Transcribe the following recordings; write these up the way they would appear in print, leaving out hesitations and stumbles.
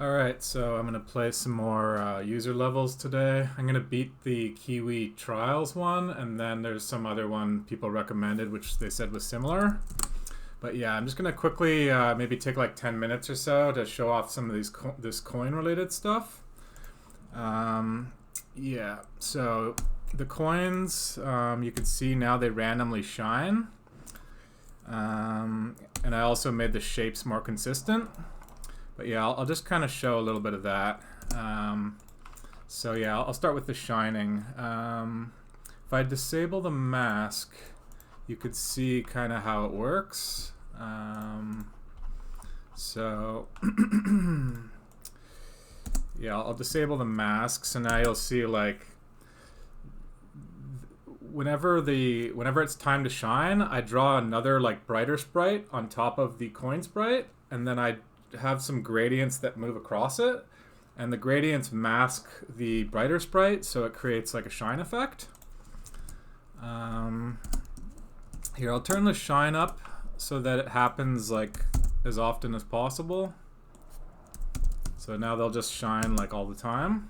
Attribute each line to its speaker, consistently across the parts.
Speaker 1: Alright, so I'm going to play some more user levels today. I'm going to beat the Kiwi Trials one, and then there's some other one people recommended, which they said was similar. But yeah, I'm just going to quickly maybe take like 10 minutes or so to show off some of this coin-related stuff. Yeah, so the coins, you can see now they randomly shine. And I also made the shapes more consistent. But yeah, I'll just kind of show a little bit of that. So yeah, I'll start with the shining. If I disable the mask, you could see kind of how it works. So yeah, I'll disable the mask. So now you'll see like whenever it's time to shine, I draw another like brighter sprite on top of the coin sprite, and then I have some gradients that move across it, and the gradients mask the brighter sprite, so it creates like a shine effect. Here, I'll turn the shine up so that it happens like as often as possible. So now they'll just shine like all the time.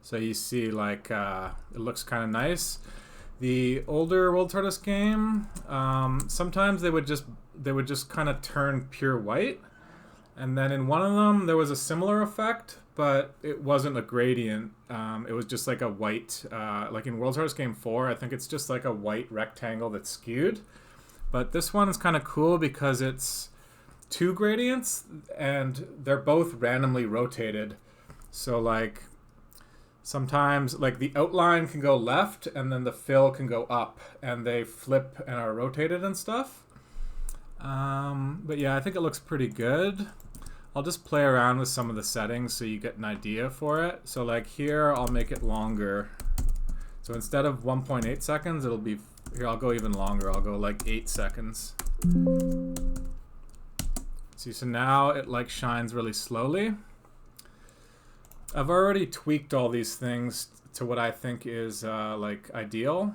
Speaker 1: So you see like it looks kind of nice. The older World Tortoise game, sometimes they would just kind of turn pure white. And then in one of them, there was a similar effect, but it wasn't a gradient. It was just like a white, like in World Tortoise Game 4, I think it's just like a white rectangle that's skewed. But this one is kind of cool because it's two gradients, and they're both randomly rotated. So like, sometimes like the outline can go left, and then the fill can go up, and they flip and are rotated and stuff. But yeah, I think it looks pretty good. I'll just play around with some of the settings so you get an idea for it. So like here, I'll make it longer. So instead of 1.8 seconds, it'll be, here I'll go even longer. I'll go like 8 seconds. See, so now it like shines really slowly. I've already tweaked all these things to what I think is like ideal.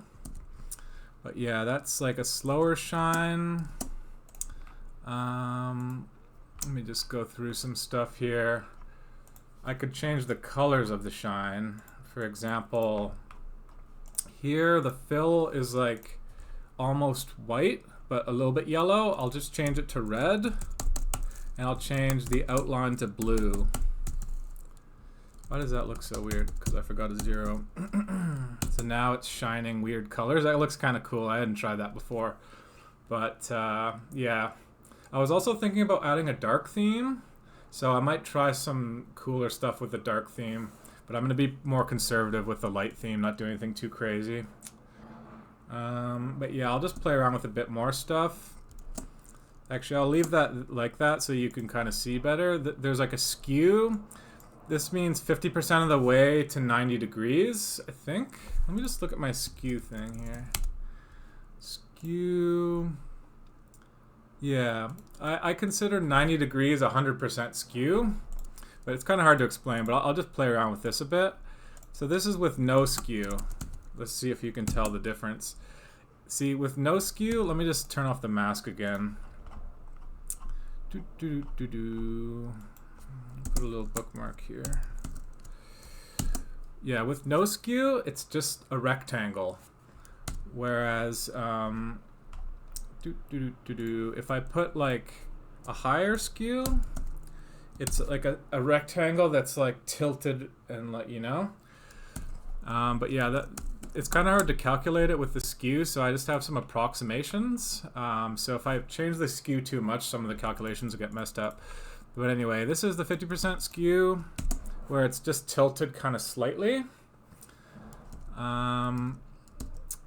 Speaker 1: But yeah, that's like a slower shine. Let me just go through some stuff here. I could change the colors of the shine. For example, here the fill is like almost white, but a little bit yellow. I'll just change it to red, and I'll change the outline to blue. Why does that look so weird? Because I forgot a zero. So now it's shining weird colors. That looks kind of cool. I hadn't tried that before. But yeah. I was also thinking about adding a dark theme, so I might try some cooler stuff with the dark theme, but I'm going to be more conservative with the light theme, not do anything too crazy. But yeah, I'll just play around with a bit more stuff. Actually, I'll leave that like that so you can kind of see better. There's like a skew. This means 50% of the way to 90 degrees, I think. Let me just look at my skew thing here. Skew... Yeah, I consider 90 degrees 100% skew, but it's kind of hard to explain, but I'll just play around with this a bit. So this is with no skew. Let's see if you can tell the difference. See, with no skew, let me just turn off the mask again. Put a little bookmark here. Yeah, with no skew, it's just a rectangle. Whereas, if I put like a higher skew, it's like a rectangle that's like tilted and like, you know. But yeah, it's kind of hard to calculate it with the skew, so I just have some approximations. So if I change the skew too much, some of the calculations will get messed up. But anyway, this is the 50% skew, where it's just tilted kind of slightly.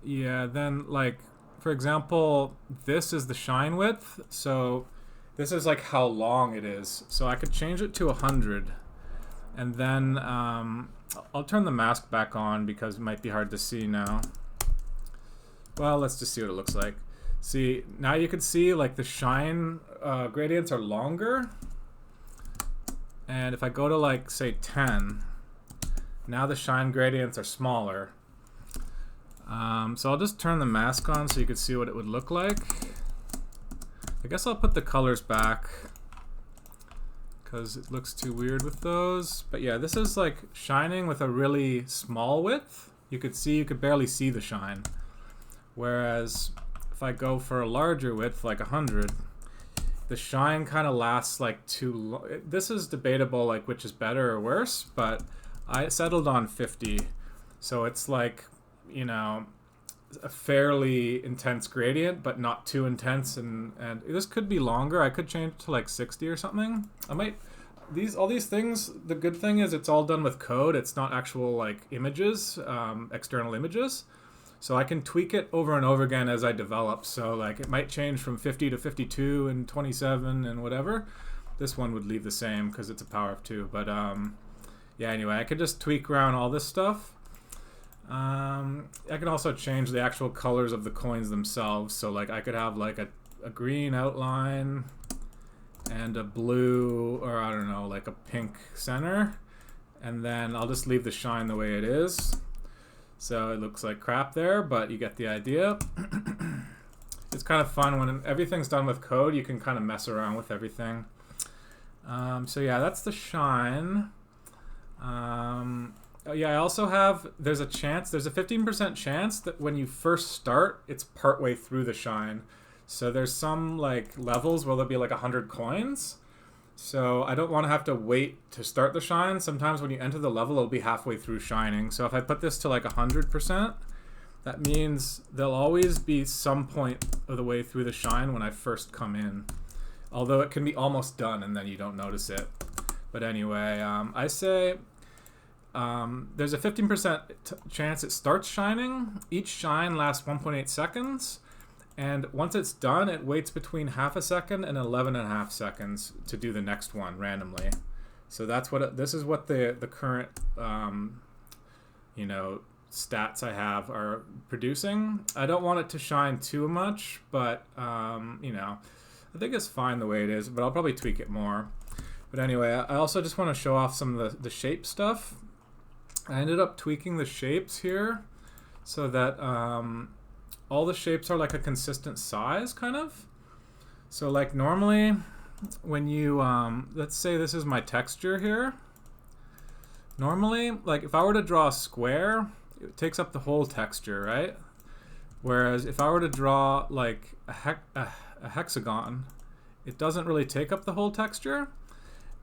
Speaker 1: Yeah, then like, for example, this is the shine width, so this is like how long it is. So I could change it to 100, and then I'll turn the mask back on because it might be hard to see now. Well, let's just see what it looks like. See, now you can see like the shine gradients are longer, and if I go to like say 10, now the shine gradients are smaller. So I'll just turn the mask on so you can see what it would look like. I guess I'll put the colors back because it looks too weird with those. But yeah, this is like shining with a really small width. You could barely see the shine. Whereas if I go for a larger width, like 100, the shine kind of lasts like too long. This is debatable, like which is better or worse, but I settled on 50. So it's like, you know, a fairly intense gradient, but not too intense, and this could be longer. I could change to like 60 or something. I might, all these things, the good thing is it's all done with code. It's not actual like images, external images. So I can tweak it over and over again as I develop. So like it might change from 50 to 52 and 27 and whatever. This one would leave the same because it's a power of 2. But yeah, anyway, I could just tweak around all this stuff. I can also change the actual colors of the coins themselves. So like I could have like a green outline and a blue, or I don't know, like a pink center. And then I'll just leave the shine the way it is. So it looks like crap there, but you get the idea. It's kind of fun when everything's done with code. You can kind of mess around with everything. So yeah, that's the shine. Yeah, I also have, there's a 15% chance that when you first start, it's partway through the shine. So there's some like levels where there'll be like 100 coins. So I don't want to have to wait to start the shine. Sometimes when you enter the level, it'll be halfway through shining. So if I put this to like 100%, that means there'll always be some point of the way through the shine when I first come in. Although it can be almost done and then you don't notice it. But anyway, I say there's a 15% chance it starts shining. Each shine lasts 1.8 seconds. And once it's done, it waits between half a second and 11.5 seconds to do the next one randomly. So that's what this is what the current you know, stats I have are producing. I don't want it to shine too much, but you know, I think it's fine the way it is, but I'll probably tweak it more. But anyway, I also just want to show off some of the shape stuff. I ended up tweaking the shapes here so that all the shapes are like a consistent size, kind of. So like normally when you, let's say this is my texture here. Normally, like if I were to draw a square, it takes up the whole texture, right? Whereas if I were to draw like a hexagon, it doesn't really take up the whole texture.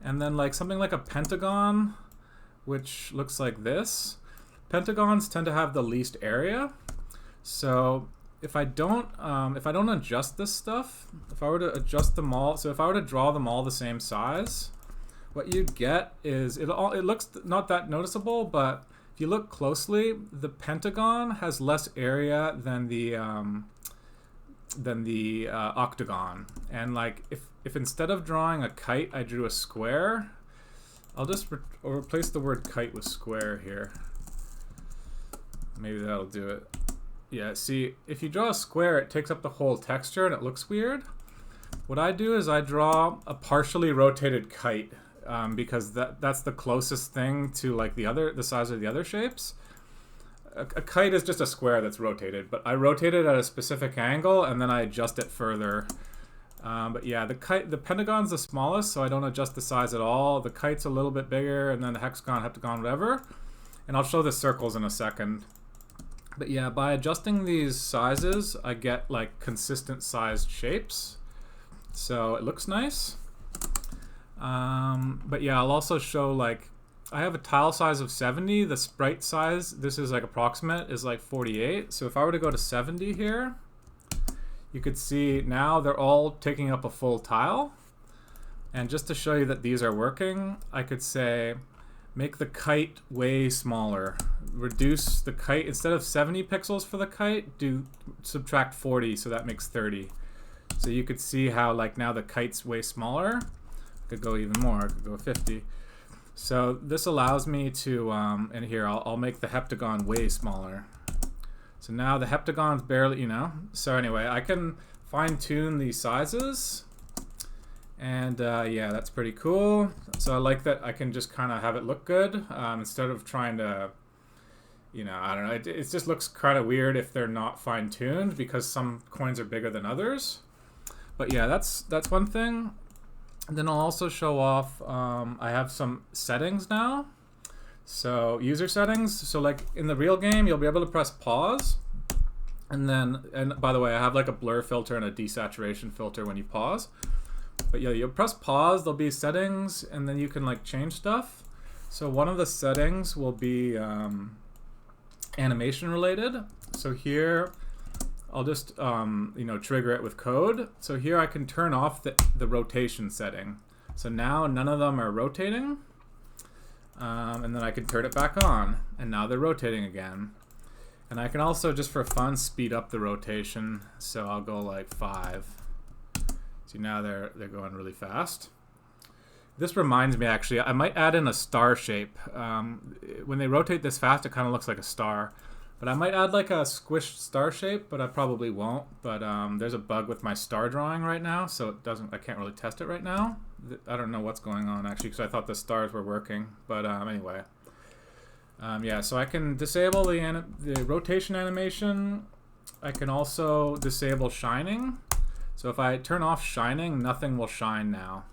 Speaker 1: And then like something like a pentagon, which looks like this. Pentagons tend to have the least area. So if I don't adjust this stuff, if I were to adjust them all, so if I were to draw them all the same size, what you'd get is it looks not that noticeable, but if you look closely, the pentagon has less area than the octagon. And like if instead of drawing a kite, I drew a square, I'll just replace the word kite with square here. Maybe that'll do it. Yeah, see, if you draw a square, it takes up the whole texture and it looks weird. What I do is I draw a partially rotated kite because that's the closest thing to like the size of the other shapes. A kite is just a square that's rotated, but I rotate it at a specific angle and then I adjust it further. But yeah, the pentagon's the smallest, so I don't adjust the size at all. The kite's a little bit bigger, and then the hexagon, heptagon, whatever. And I'll show the circles in a second. But yeah, by adjusting these sizes, I get like consistent sized shapes. So it looks nice. But yeah, I'll also show like, I have a tile size of 70. The sprite size, this is like approximate, is like 48. So if I were to go to 70 here, you could see now they're all taking up a full tile. And just to show you that these are working, I could say, make the kite way smaller. Reduce the kite, instead of 70 pixels for the kite, subtract 40, so that makes 30. So you could see how like now the kite's way smaller. I could go even more, I could go 50. So this allows me to, and here I'll make the heptagon way smaller. So now the heptagon's barely, you know. So anyway, I can fine tune these sizes. And yeah, that's pretty cool. So I like that I can just kind of have it look good instead of trying to, you know, I don't know. It just looks kind of weird if they're not fine tuned because some coins are bigger than others. But yeah, that's one thing. Then I'll also show off, I have some settings now. So user settings, so like in the real game, you'll be able to press pause. And by the way, I have like a blur filter and a desaturation filter when you pause. But yeah, you'll press pause, there'll be settings, and then you can like change stuff. So one of the settings will be animation related. So here, I'll just trigger it with code. So here I can turn off the rotation setting. So now none of them are rotating. And then I can turn it back on, and now they're rotating again. And I can also, just for fun, speed up the rotation. So I'll go like 5. See, now they're going really fast. This reminds me, actually, I might add in a star shape. When they rotate this fast, it kind of looks like a star. But I might add like a squished star shape, but I probably won't. But there's a bug with my star drawing right now, so I can't really test it right now. I don't know what's going on, actually, because I thought the stars were working. But anyway. Yeah, so I can disable the rotation animation. I can also disable shining. So if I turn off shining, nothing will shine now.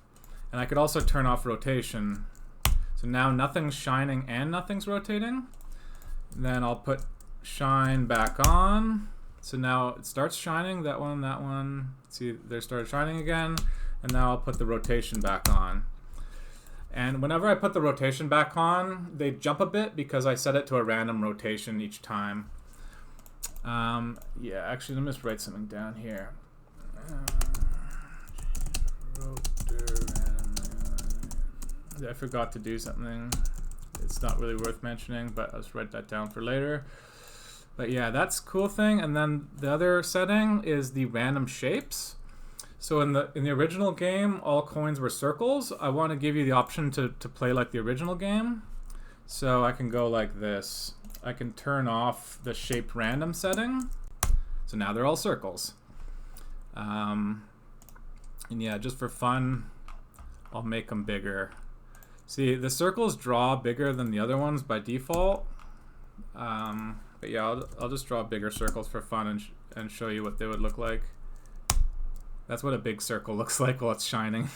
Speaker 1: And I could also turn off rotation. So now nothing's shining and nothing's rotating. Then I'll put shine back on. So now it starts shining, that one. See, they started shining again. And now I'll put the rotation back on. And whenever I put the rotation back on, they jump a bit because I set it to a random rotation each time. Yeah, actually, let me just write something down here. I forgot to do something. It's not really worth mentioning, but I'll just write that down for later. But yeah, that's a cool thing. And then the other setting is the random shapes. So in the original game, all coins were circles. I want to give you the option to play like the original game. So I can go like this. I can turn off the shaped random setting. So now they're all circles. And yeah, just for fun, I'll make them bigger. See, the circles draw bigger than the other ones by default. But yeah, I'll just draw bigger circles for fun and show you what they would look like. That's what a big circle looks like while it's shining.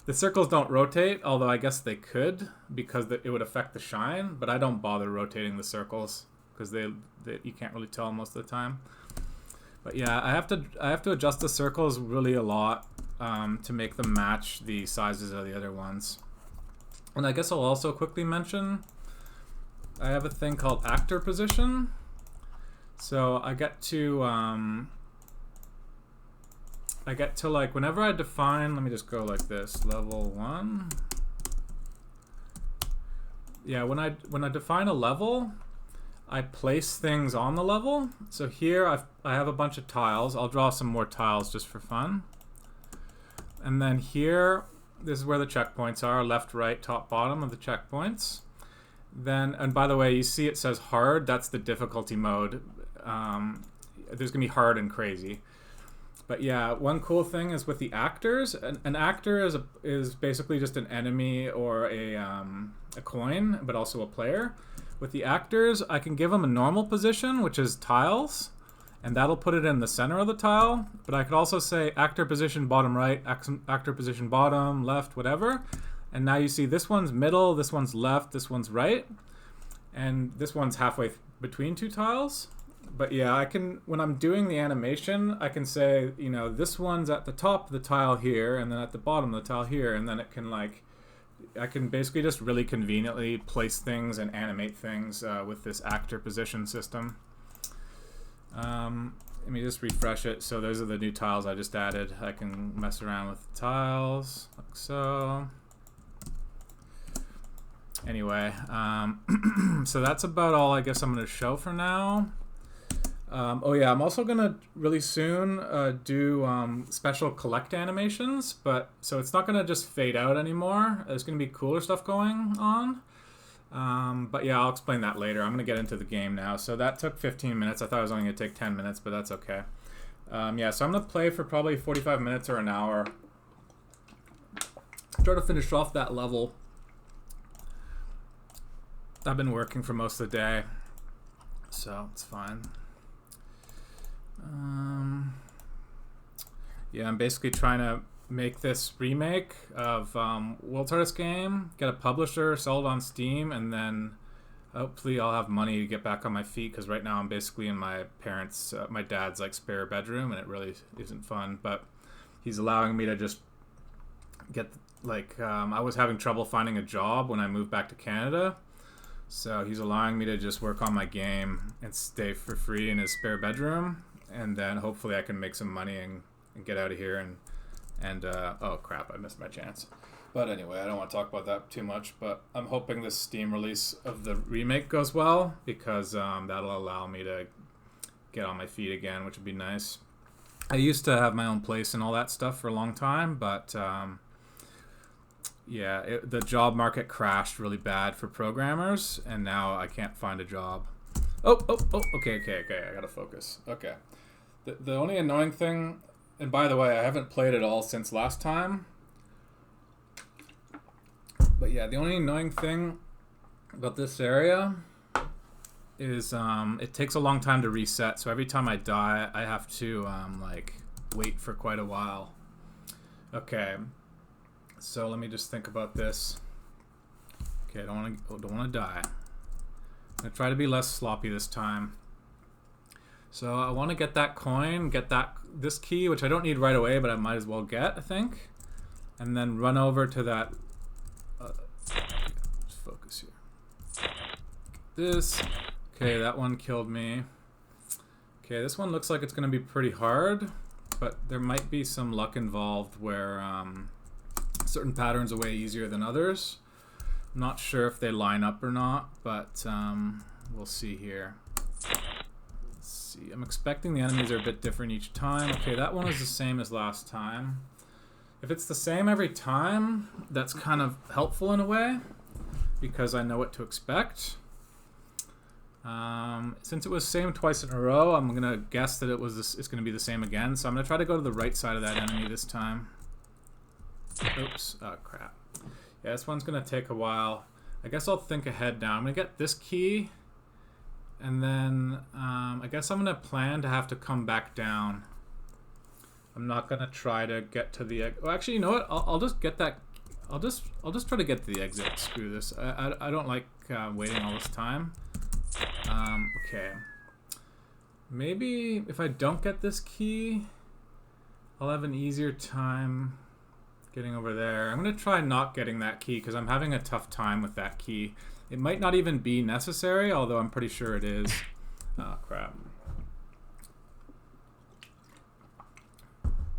Speaker 1: The circles don't rotate, although I guess they could because it would affect the shine, but I don't bother rotating the circles because you can't really tell most of the time. But yeah, I have to adjust the circles really a lot to make them match the sizes of the other ones. And I guess I'll also quickly mention I have a thing called actor position. So I get to like whenever I define, let me just go like this, level 1. Yeah, when I define a level, I place things on the level. So here I have a bunch of tiles. I'll draw some more tiles just for fun. And then here, this is where the checkpoints are, left, right, top, bottom of the checkpoints. Then, and by the way, you see it says hard, that's the difficulty mode. There's gonna be hard and crazy. But yeah, one cool thing is with the actors, an actor is basically just an enemy or a coin, but also a player. With the actors, I can give them a normal position, which is tiles, and that'll put it in the center of the tile. But I could also say actor position bottom right, actor position bottom left, whatever. And now you see this one's middle, this one's left, this one's right, and this one's halfway between two tiles. But yeah, I can, when I'm doing the animation, I can say, you know, this one's at the top of the tile here, and then at the bottom of the tile here, and then it can like, I can basically just really conveniently place things and animate things with this actor position system. Let me just refresh it. So those are the new tiles I just added. I can mess around with the tiles, like so. Anyway, so that's about all I guess I'm going to show for now. Oh yeah, I'm also gonna really soon do special collect animations, but so it's not gonna just fade out anymore. There's gonna be cooler stuff going on. But yeah, I'll explain that later. I'm gonna get into the game now. So that took 15 minutes. I thought it was only gonna take 10 minutes, but that's okay. Yeah, so I'm gonna play for probably 45 minutes or an hour. Try to finish off that level. I've been working for most of the day, so it's fine. Yeah, I'm basically trying to make this remake of World's Hardest Game, get a publisher, sell it on Steam, and then hopefully I'll have money to get back on my feet, because right now I'm basically in my parents' my dad's like spare bedroom, and it really isn't fun. But he's allowing me to just get like I was having trouble finding a job when I moved back to Canada, so he's allowing me to just work on my game and stay for free in his spare bedroom, and then hopefully I can make some money and get out of here and oh crap, I missed my chance. But anyway, I don't want to talk about that too much, but I'm hoping this Steam release of the remake goes well, because that'll allow me to get on my feet again, which would be nice. I used to have my own place and all that stuff for a long time, but yeah, the job market crashed really bad for programmers, and now I can't find a job. Oh, okay, I gotta focus. Okay. The only annoying thing, and by the way, I haven't played it all since last time, but yeah, the only annoying thing about this area is it takes a long time to reset, so every time I die, I have to like wait for quite a while. Okay, so let me just think about this. Okay, I don't want to die. I'm gonna try to be less sloppy this time. So I want to get that coin, get this key, which I don't need right away, but I might as well get, I think, and then run over to that. Just focus here. This. Okay, that one killed me. Okay, this one looks like it's going to be pretty hard, but there might be some luck involved where certain patterns are way easier than others. I'm not sure if they line up or not, but we'll see here. Let's see. I'm expecting the enemies are a bit different each time. Okay, that one is the same as last time. If it's the same every time, that's kind of helpful in a way, because I know what to expect. Since it was same twice in a row, I'm gonna guess that it's gonna be the same again. So I'm gonna try to go to the right side of that enemy this time. Oops! Oh crap! Yeah, this one's gonna take a while. I guess I'll think ahead now. I'm gonna get this key, and then I guess I'm gonna plan to have to come back down. I'm not gonna try to get to the exit. Well, actually, you know what? I'll just get that. I'll just try to get to the exit. Screw this. I don't like waiting all this time. Okay. Maybe if I don't get this key, I'll have an easier time getting over there. I'm gonna try not getting that key because I'm having a tough time with that key. It might not even be necessary, although I'm pretty sure it is. Oh crap.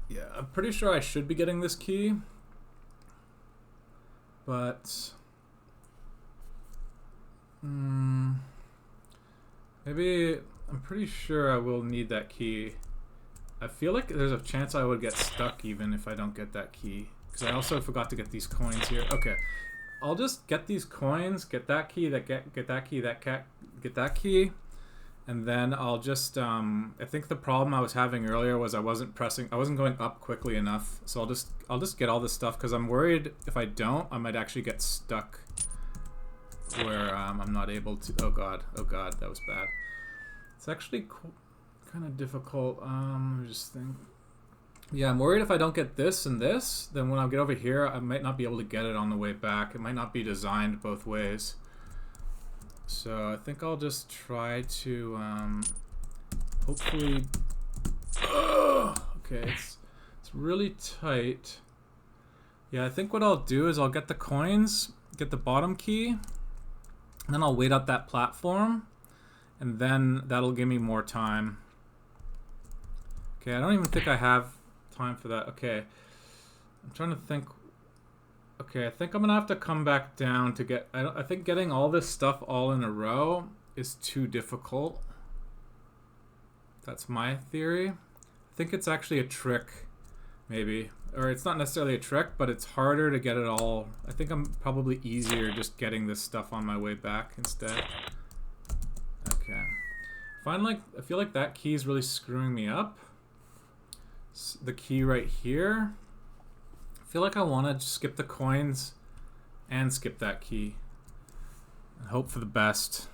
Speaker 1: Yeah, I'm pretty sure I should be getting this key, but maybe I'm pretty sure I will need that key. I feel like there's a chance I would get stuck even if I don't get that key, because I also forgot to get these coins here. Okay, I'll just get these coins, get that key, get that key, get that key. And then I'll just, I think the problem I was having earlier was I wasn't going up quickly enough. So I'll just get all this stuff, because I'm worried if I don't, I might actually get stuck where I'm not able to. Oh god, that was bad. It's actually kind of difficult. Let me just think. Yeah, I'm worried if I don't get this and this, then when I get over here, I might not be able to get it on the way back. It might not be designed both ways. So I think I'll just try to hopefully. Okay, it's really tight. Yeah, I think what I'll do is I'll get the coins, get the bottom key, and then I'll wait up that platform, and then that'll give me more time. Okay, I don't even think I have time for that. Okay, I'm trying to think. Okay, I think I'm gonna have to come back down to get. I think getting all this stuff all in a row is too difficult. That's my theory. I think it's actually a trick, maybe, or it's not necessarily a trick, but it's harder to get it all. I think I'm probably easier just getting this stuff on my way back instead. Okay, I feel like that key is really screwing me up. The key right here. I feel like I want to skip the coins and skip that key and hope for the best,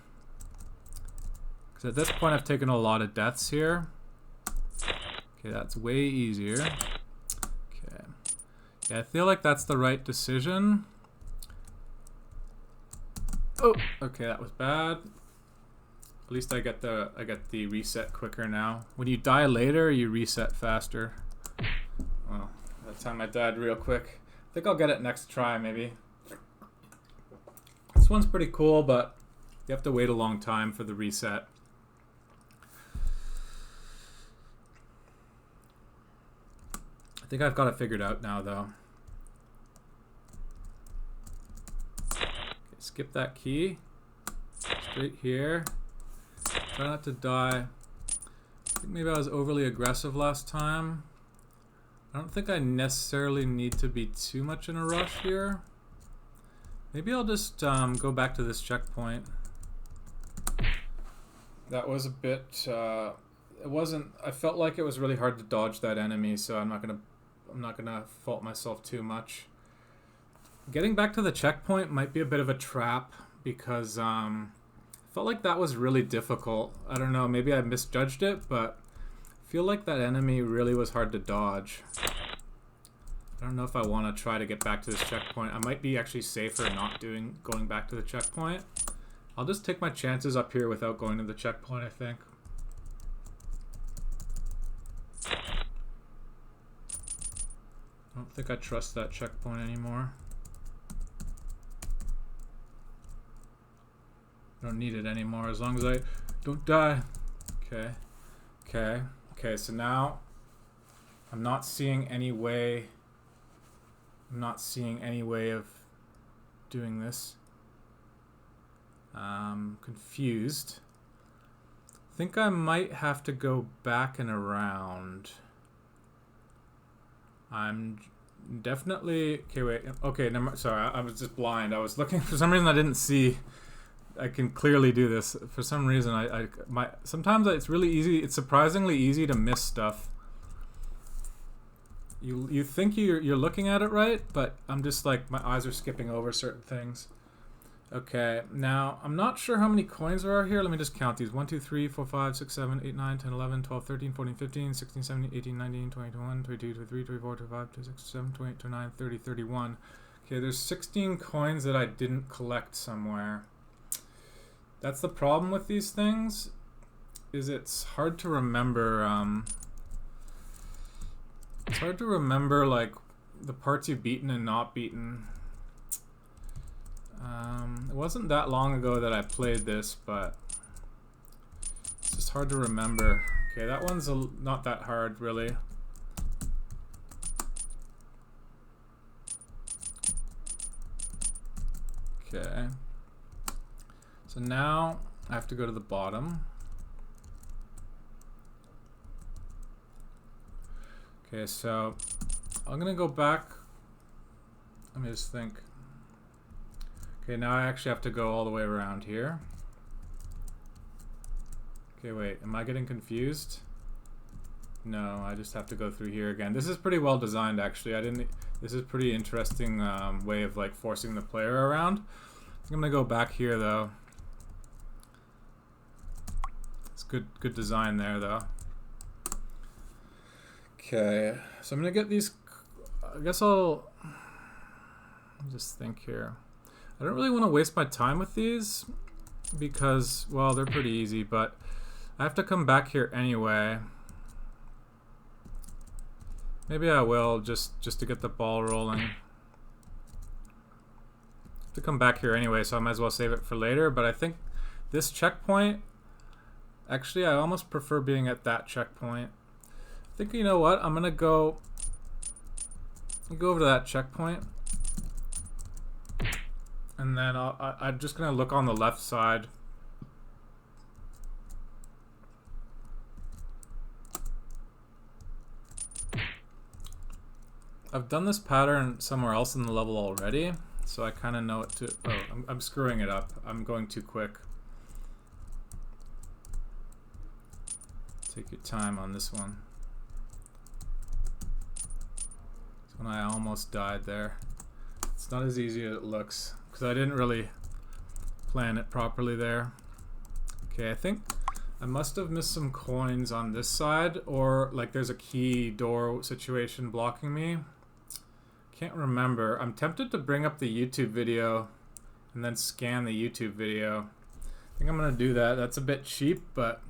Speaker 1: because at this point I've taken a lot of deaths here. Okay, that's way easier. Okay, Yeah, I feel like that's the right decision. Oh, okay, that was bad. At least I get the reset quicker now. When you die later, you reset faster. Well, that time I died real quick. I think I'll get it next try, maybe. This one's pretty cool, but you have to wait a long time for the reset. I think I've got it figured out now, though. Okay, skip that key. Straight here. Try not to die. I think maybe I was overly aggressive last time. I don't think I necessarily need to be too much in a rush here. Maybe I'll just go back to this checkpoint. That was a bit... it wasn't... I felt like it was really hard to dodge that enemy, so I'm not gonna fault myself too much. Getting back to the checkpoint might be a bit of a trap because I felt like that was really difficult. I don't know, maybe I misjudged it, but I feel like that enemy really was hard to dodge. I don't know if I want to try to get back to this checkpoint. I might be actually safer not going back to the checkpoint. I'll just take my chances up here without going to the checkpoint, I think. I don't think I trust that checkpoint anymore. I don't need it anymore as long as I don't die. Okay. Okay. Okay, so now I'm not seeing any way of doing this. Confused. I think I might have to go back and around. I'm definitely... Okay, wait. Okay, sorry, I was just blind. I was looking... For some reason, I didn't see... I can clearly do this. For some reason, sometimes it's really easy. It's surprisingly easy to miss stuff. You think you're looking at it right, but I'm just like, my eyes are skipping over certain things. Okay, now, I'm not sure how many coins there are here. Let me just count these. 1, 2, 3, 4, 5, 6, 7, 8, 9, 10, 11, 12, 13, 14, 15, 16, 17, 18, 19, 20, 21, 22, 23, 24, 25, 26, 27, 28, 29, 30, 31. Okay, there's 16 coins that I didn't collect somewhere. That's the problem with these things, is it's hard to remember, like, the parts you've beaten and not beaten. It wasn't that long ago that I played this, but it's just hard to remember. Okay, that one's not that hard, really. Okay. So now I have to go to the bottom. Okay, so I'm gonna go back. Let me just think. Okay, now I actually have to go all the way around here. Okay, wait, am I getting confused? No, I just have to go through here again. This is pretty well designed, actually. This is a pretty interesting way of like forcing the player around. I'm gonna go back here though. It's good design there though. Okay, so I'm gonna get these. I guess I'll just think here. I don't really want to waste my time with these because, well, they're pretty easy, but I have to come back here anyway. Maybe I will just to get the ball rolling. I have to come back here anyway, so I might as well save it for later, but I think this checkpoint, actually I almost prefer being at that checkpoint. I think, you know what, I'm gonna go over to that checkpoint. And then I'm just going to look on the left side. I've done this pattern somewhere else in the level already, so I kind of know what to... Oh, I'm screwing it up. I'm going too quick. Take your time on this one. That's when I almost died there. It's not as easy as it looks, because I didn't really plan it properly there. Okay, I think I must have missed some coins on this side, or like there's a key door situation blocking me. Can't remember. I'm tempted to bring up the YouTube video and then scan the YouTube video. I think I'm gonna do that. That's a bit cheap, but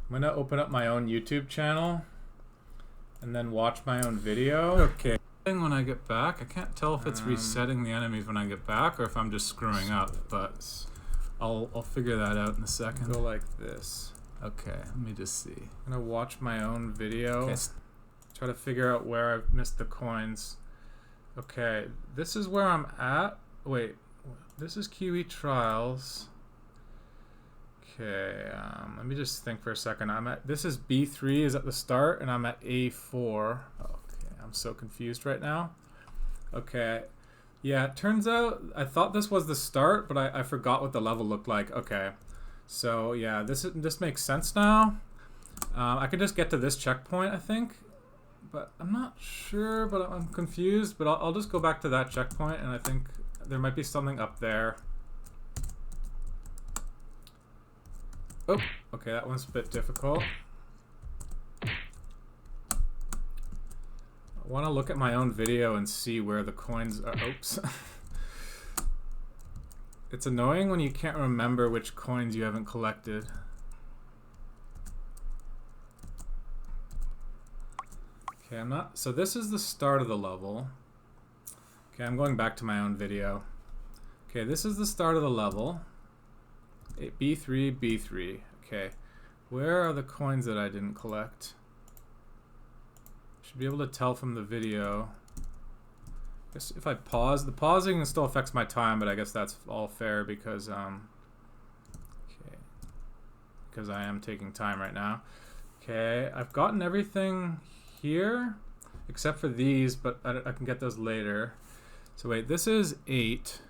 Speaker 1: I'm gonna open up my own YouTube channel and then watch my own video. Okay. When I get back, I can't tell if it's resetting the enemies when I get back or if I'm just screwing up, but I'll figure that out in a second. Go like this. Okay, let me just see. I'm gonna watch my own video. Okay. Try to figure out where I've missed the coins. Okay, this is where I'm at. Wait, this is Kiwi Trials. Okay, let me just think for a second. This is B3 is at the start, and I'm at A4. Okay, I'm so confused right now. Okay, yeah, it turns out I thought this was the start, but I forgot what the level looked like. Okay, so yeah, this makes sense now. I can just get to this checkpoint, I think, but I'm not sure. But I'm confused. But I'll just go back to that checkpoint, and I think there might be something up there. Oh, okay, that one's a bit difficult. I want to look at my own video and see where the coins are. Oops. It's annoying when you can't remember which coins you haven't collected. Okay, so this is the start of the level. Okay, I'm going back to my own video. Okay, this is the start of the level. B3, B3. Okay, where are the coins that I didn't collect? Should be able to tell from the video. I guess if I pause, the pausing still affects my time, but I guess that's all fair because because I am taking time right now. Okay, I've gotten everything here except for these, but I can get those later. So wait, this is 8.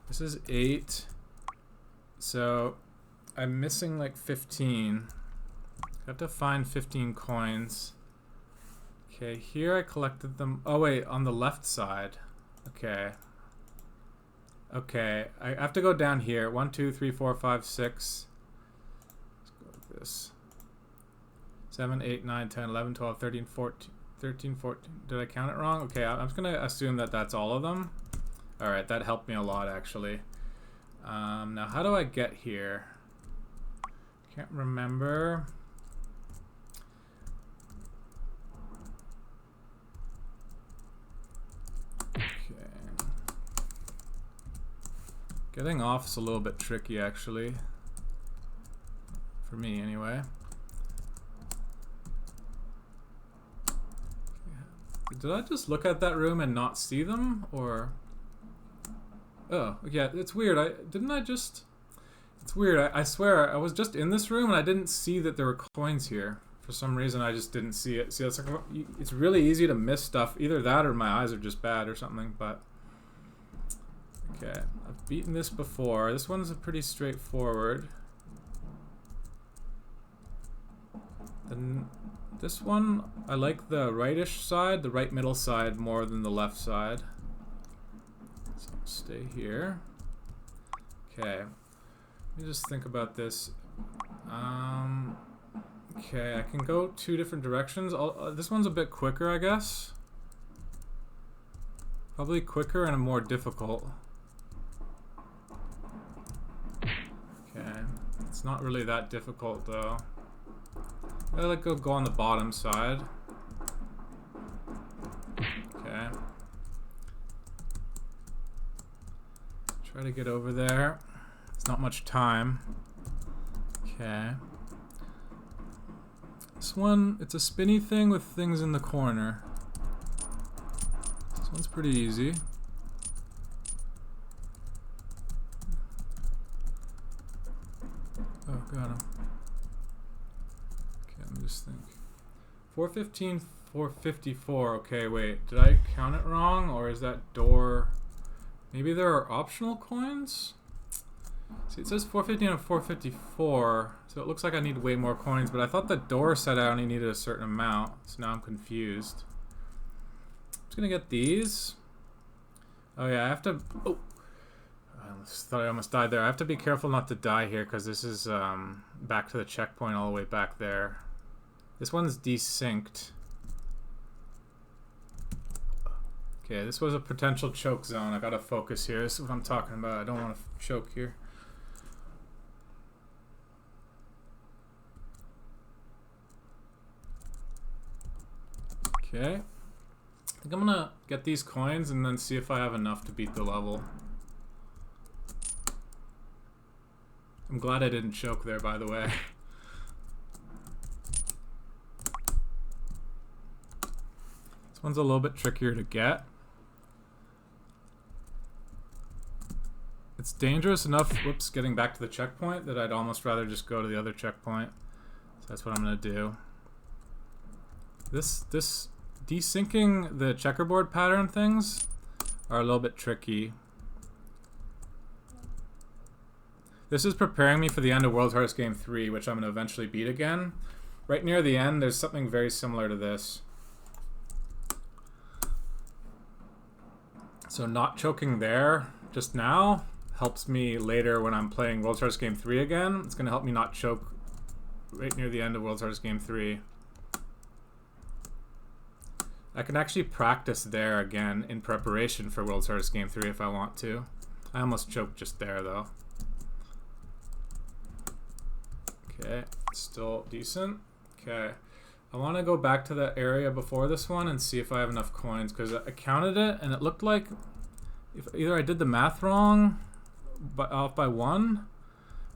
Speaker 1: This is 8. So I'm missing like 15. I have to find 15 coins. Okay, here I collected them. Oh wait, on the left side. Okay. Okay, I have to go down here. 1, 2, 3, 4, 5, 6. Let's go like this. 7, 8, 9, 10, 11, 12, 13, 14. 13, 14. Did I count it wrong? Okay, I'm just gonna assume that that's all of them. Alright, that helped me a lot actually. Now how do I get here? Can't remember. Okay. Getting off is a little bit tricky actually. For me anyway. Did I just look at that room and not see them, or? Oh, yeah, it's weird. It's weird. I swear, I was just in this room and I didn't see that there were coins here. For some reason, I just didn't see it. See, it's like, it's really easy to miss stuff. Either that or my eyes are just bad or something, but. Okay, I've beaten this before. This one's pretty straightforward. Then this one, I like the rightish side, the right middle side more than the left side. So I'll stay here. Okay, let me just think about this. Okay, I can go 2 different directions. This one's a bit quicker, I guess. Probably quicker and more difficult. Okay, it's not really that difficult though. I like go on the bottom side. Okay. Try to get over there. It's not much time. Okay. This one, it's a spinny thing with things in the corner. This one's pretty easy. Oh, got him. Okay, let me just think. 415, 454. Okay, wait. Did I count it wrong? Or is that door... Maybe there are optional coins? See, it says 415 and 454. So it looks like I need way more coins. But I thought the door said I only needed a certain amount. So now I'm confused. I'm just going to get these. Oh, yeah, I have to... Oh! I thought I almost died there. I have to be careful not to die here because this is back to the checkpoint all the way back there. This one's desynced. Okay, this was a potential choke zone. I gotta focus here. This is what I'm talking about. I don't want to choke here. Okay. I think I'm gonna get these coins and then see if I have enough to beat the level. I'm glad I didn't choke there, by the way. This one's a little bit trickier to get. It's dangerous enough, whoops, getting back to the checkpoint, that I'd almost rather just go to the other checkpoint. So that's what I'm gonna do. This desyncing the checkerboard pattern things are a little bit tricky. This is preparing me for the end of World's Hardest Game 3, which I'm gonna eventually beat again. Right near the end, there's something very similar to this. So not choking there just now helps me later when I'm playing World's Hardest Game 3 again. It's gonna help me not choke right near the end of World's Hardest Game 3. I can actually practice there again in preparation for World's Hardest Game 3 if I want to. I almost choked just there though. Okay, still decent. Okay, I want to go back to the area before this one and see if I have enough coins, because I counted it and it looked like if either I did the math wrong, but off by 1,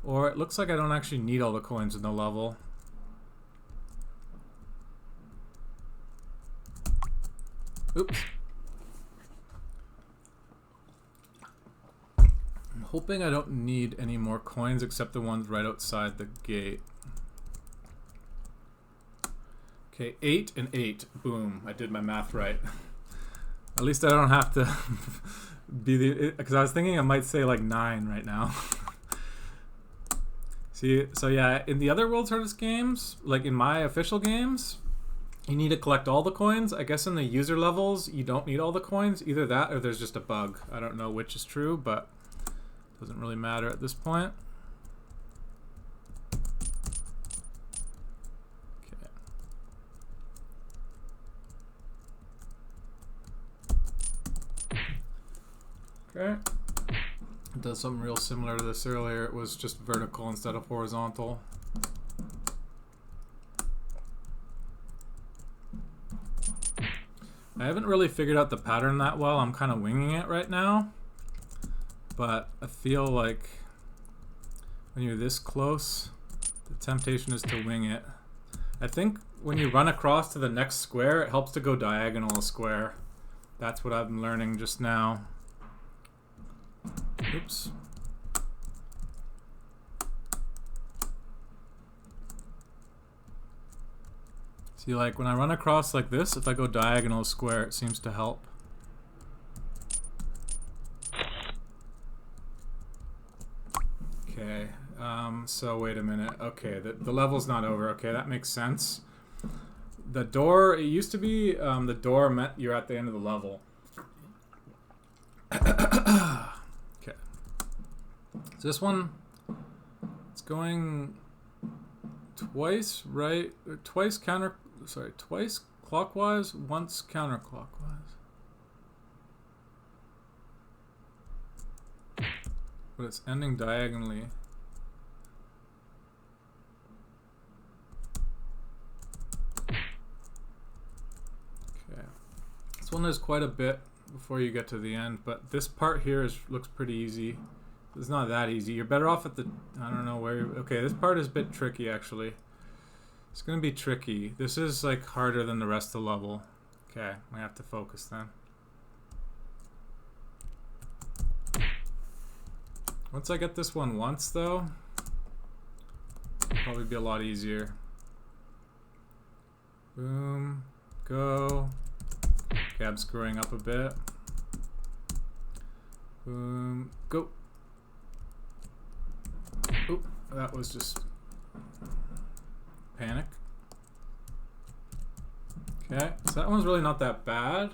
Speaker 1: or it looks like I don't actually need all the coins in the level. Oops. I'm hoping I don't need any more coins except the ones right outside the gate. Okay, 8 and 8. Boom. I did my math right. At least I don't have to be the... Because I was thinking I might say like 9 right now. See, so yeah, in the other World's Hardest games, like in my official games, you need to collect all the coins. I guess in the user levels, you don't need all the coins. Either that or there's just a bug. I don't know which is true, but it doesn't really matter at this point. Okay. It does something real similar to this earlier. It was just vertical instead of horizontal. I haven't really figured out the pattern that well. I'm kind of winging it right now. But I feel like when you're this close, the temptation is to wing it. I think when you run across to the next square, it helps to go diagonal a square. That's what I'm learning just now. Oops. See, like when I run across like this, if I go diagonal square, it seems to help. Okay, so wait a minute. Okay, the level's not over. Okay, that makes sense. The door, it used to be the door meant you're at the end of the level. Okay. So this one, it's going twice right, twice clockwise, once counterclockwise. But it's ending diagonally. Okay. This one is quite a bit before you get to the end, but this part here looks pretty easy. It's not that easy. You're better off at the... I don't know where... Okay, this part is a bit tricky, actually. It's going to be tricky. This is, like, harder than the rest of the level. Okay, I have to focus then. Once I get this one once, though, it'll probably be a lot easier. Boom. Go. Okay, I'm screwing up a bit. Boom. Go. Oop, that was just panic. Okay, so that one's really not that bad.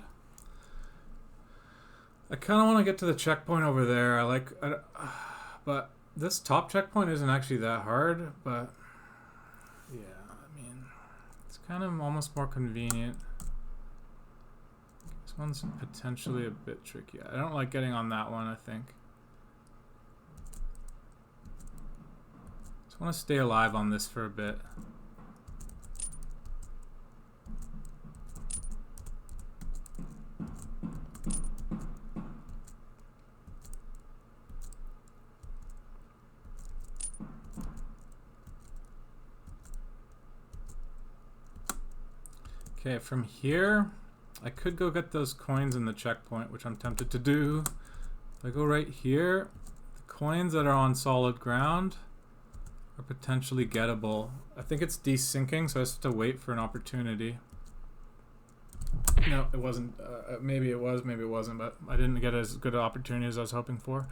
Speaker 1: I kind of want to get to the checkpoint over there. But this top checkpoint isn't actually that hard, but yeah, I mean, it's kind of almost more convenient. This one's potentially a bit tricky. I don't like getting on that one, I think. Just want to stay alive on this for a bit. Okay, from here, I could go get those coins in the checkpoint, which I'm tempted to do. If I go right here, the coins that are on solid ground are potentially gettable. I think it's desyncing, so I just have to wait for an opportunity. No, it wasn't. Maybe it was, maybe it wasn't, but I didn't get as good an opportunity as I was hoping for.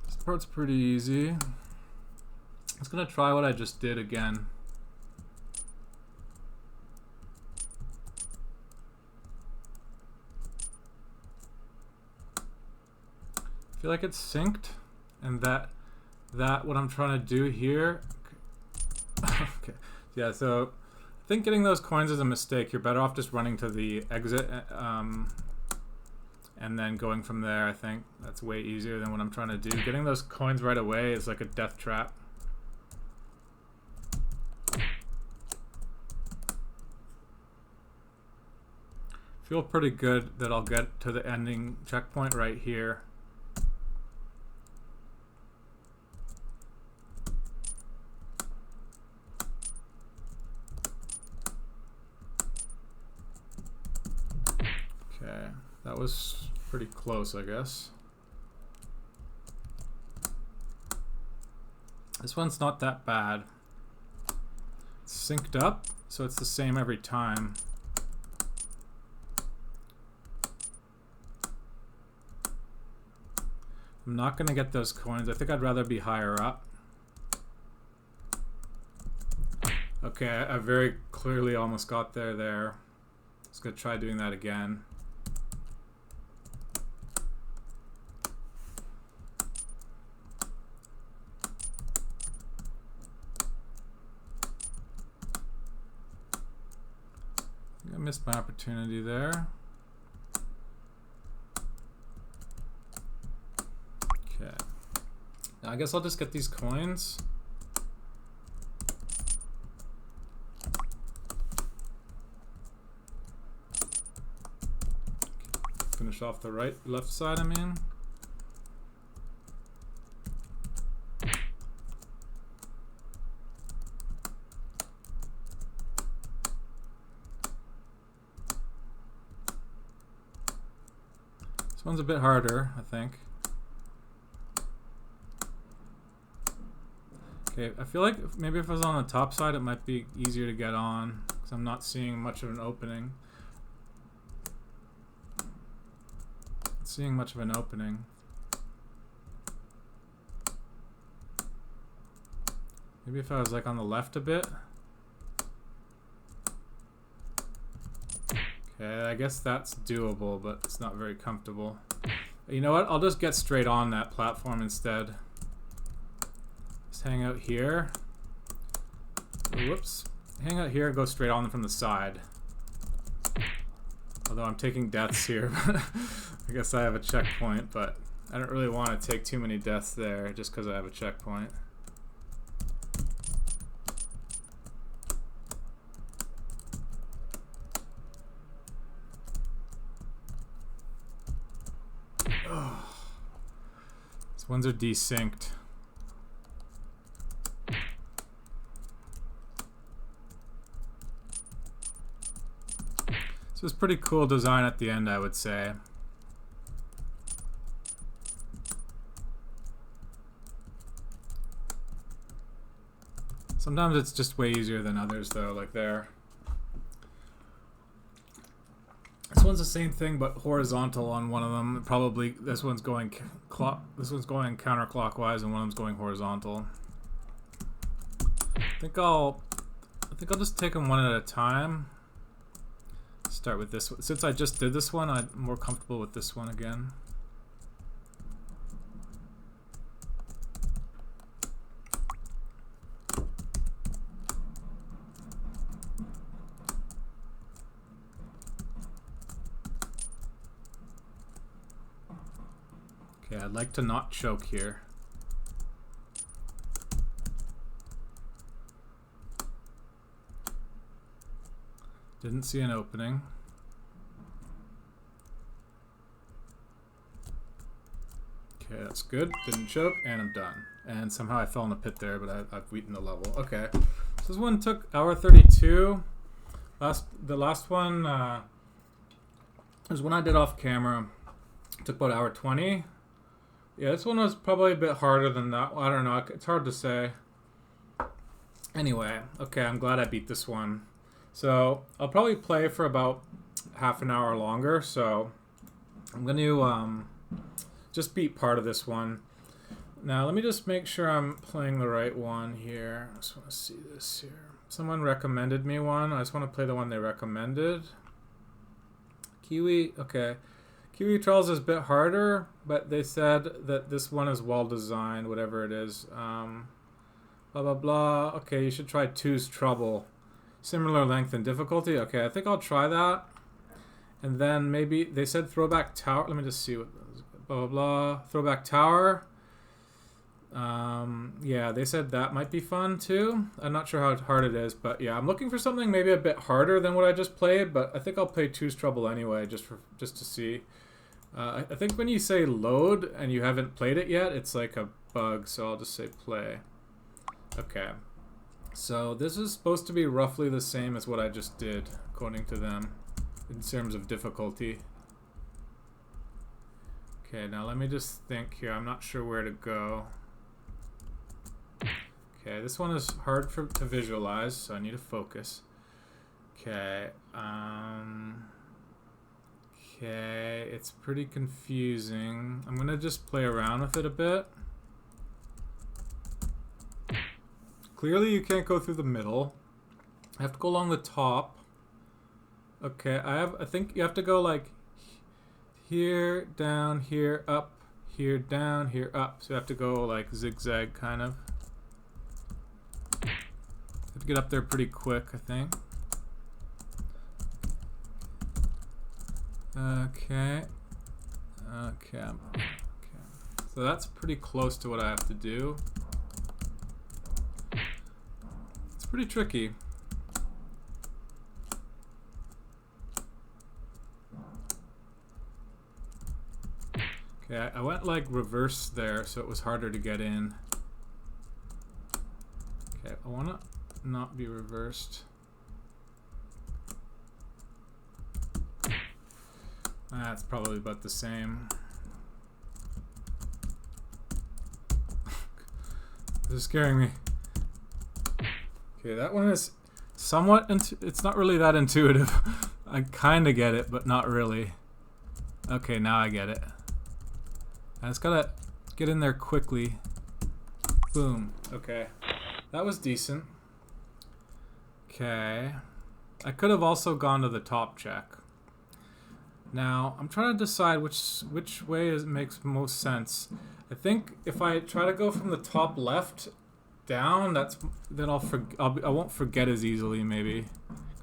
Speaker 1: This part's pretty easy. I'm just gonna try what I just did again. I feel like it's synced, and that what I'm trying to do here. Okay, yeah. So I think getting those coins is a mistake. You're better off just running to the exit, and then going from there. I think that's way easier than what I'm trying to do. Getting those coins right away is like a death trap. Feel pretty good that I'll get to the ending checkpoint right here. Okay, that was pretty close, I guess. This one's not that bad. It's synced up, so it's the same every time. I'm not going to get those coins. I think I'd rather be higher up. Okay, I very clearly almost got there. Just going to try doing that again. I think I missed my opportunity there. Okay. Now I guess I'll just get these coins. Finish off the left side, I mean. This one's a bit harder, I think. Okay, I feel like maybe if I was on the top side, it might be easier to get on, because I'm not seeing much of an opening. Maybe if I was like on the left a bit. Okay, I guess that's doable, but it's not very comfortable. You know what? I'll just get straight on that platform instead. Just hang out here. Whoops. Hang out here and go straight on from the side. Although I'm taking deaths here. I guess I have a checkpoint, but I don't really want to take too many deaths there just because I have a checkpoint. Oh. These ones are desynced. So it's pretty cool design at the end, I would say. Sometimes it's just way easier than others, though, like there. This one's the same thing, but horizontal on one of them. Probably this one's going counterclockwise, and one of them's going horizontal. I think I'll just take them one at a time. Start with this one. Since I just did this one, I'm more comfortable with this one again. Okay, I'd like to not choke here. Didn't see an opening. Okay, that's good. Didn't choke, and I'm done. And somehow I fell in a pit there, but I've beaten the level. Okay. So this one took hour 32. The last one was when I did off camera. It took about hour 20. Yeah, this one was probably a bit harder than that. I don't know. It's hard to say. Anyway, okay, I'm glad I beat this one. So I'll probably play for about half an hour longer. So I'm going to just beat part of this one. Now let me just make sure I'm playing the right one here. I just want to see this here. Someone recommended me one. I just want to play the one they recommended. Kiwi, okay. Kiwi Trials is a bit harder, but they said that this one is well designed, whatever it is. Blah, blah, blah. Okay, you should try Two's Trouble. Similar length and difficulty. Okay, I think I'll try that. And then maybe, they said Throwback Tower. Let me just see what, blah, blah, blah. Throwback Tower. Yeah, they said that might be fun too. I'm not sure how hard it is, but yeah, I'm looking for something maybe a bit harder than what I just played, but I think I'll play Two's Trouble anyway, just to see. I think when you say load and you haven't played it yet, it's like a bug, so I'll just say play. Okay. So this is supposed to be roughly the same as what I just did, according to them, in terms of difficulty. Okay, now let me just think here. I'm not sure where to go. Okay, this one is hard to visualize, so I need to focus. Okay, okay, it's pretty confusing. I'm gonna just play around with it a bit. Clearly you can't go through the middle. I have to go along the top. Okay, I think you have to go like here, down, here, up, here, down, here, up. So you have to go like zigzag kind of. Have to get up there pretty quick, I think. Okay. Okay. So that's pretty close to what I have to do. It's pretty tricky. Okay, I went like reverse there, so it was harder to get in. Okay, I want to not be reversed. That's probably about the same. This is scaring me. Okay, that one is somewhat, it's not really that intuitive. I kind of get it, but not really. Okay, now I get it. I just gotta get in there quickly. Boom. Okay. That was decent. Okay. I could have also gone to the top check. Now, I'm trying to decide which way makes most sense. I think if I try to go from the top left down, then I won't forget as easily maybe.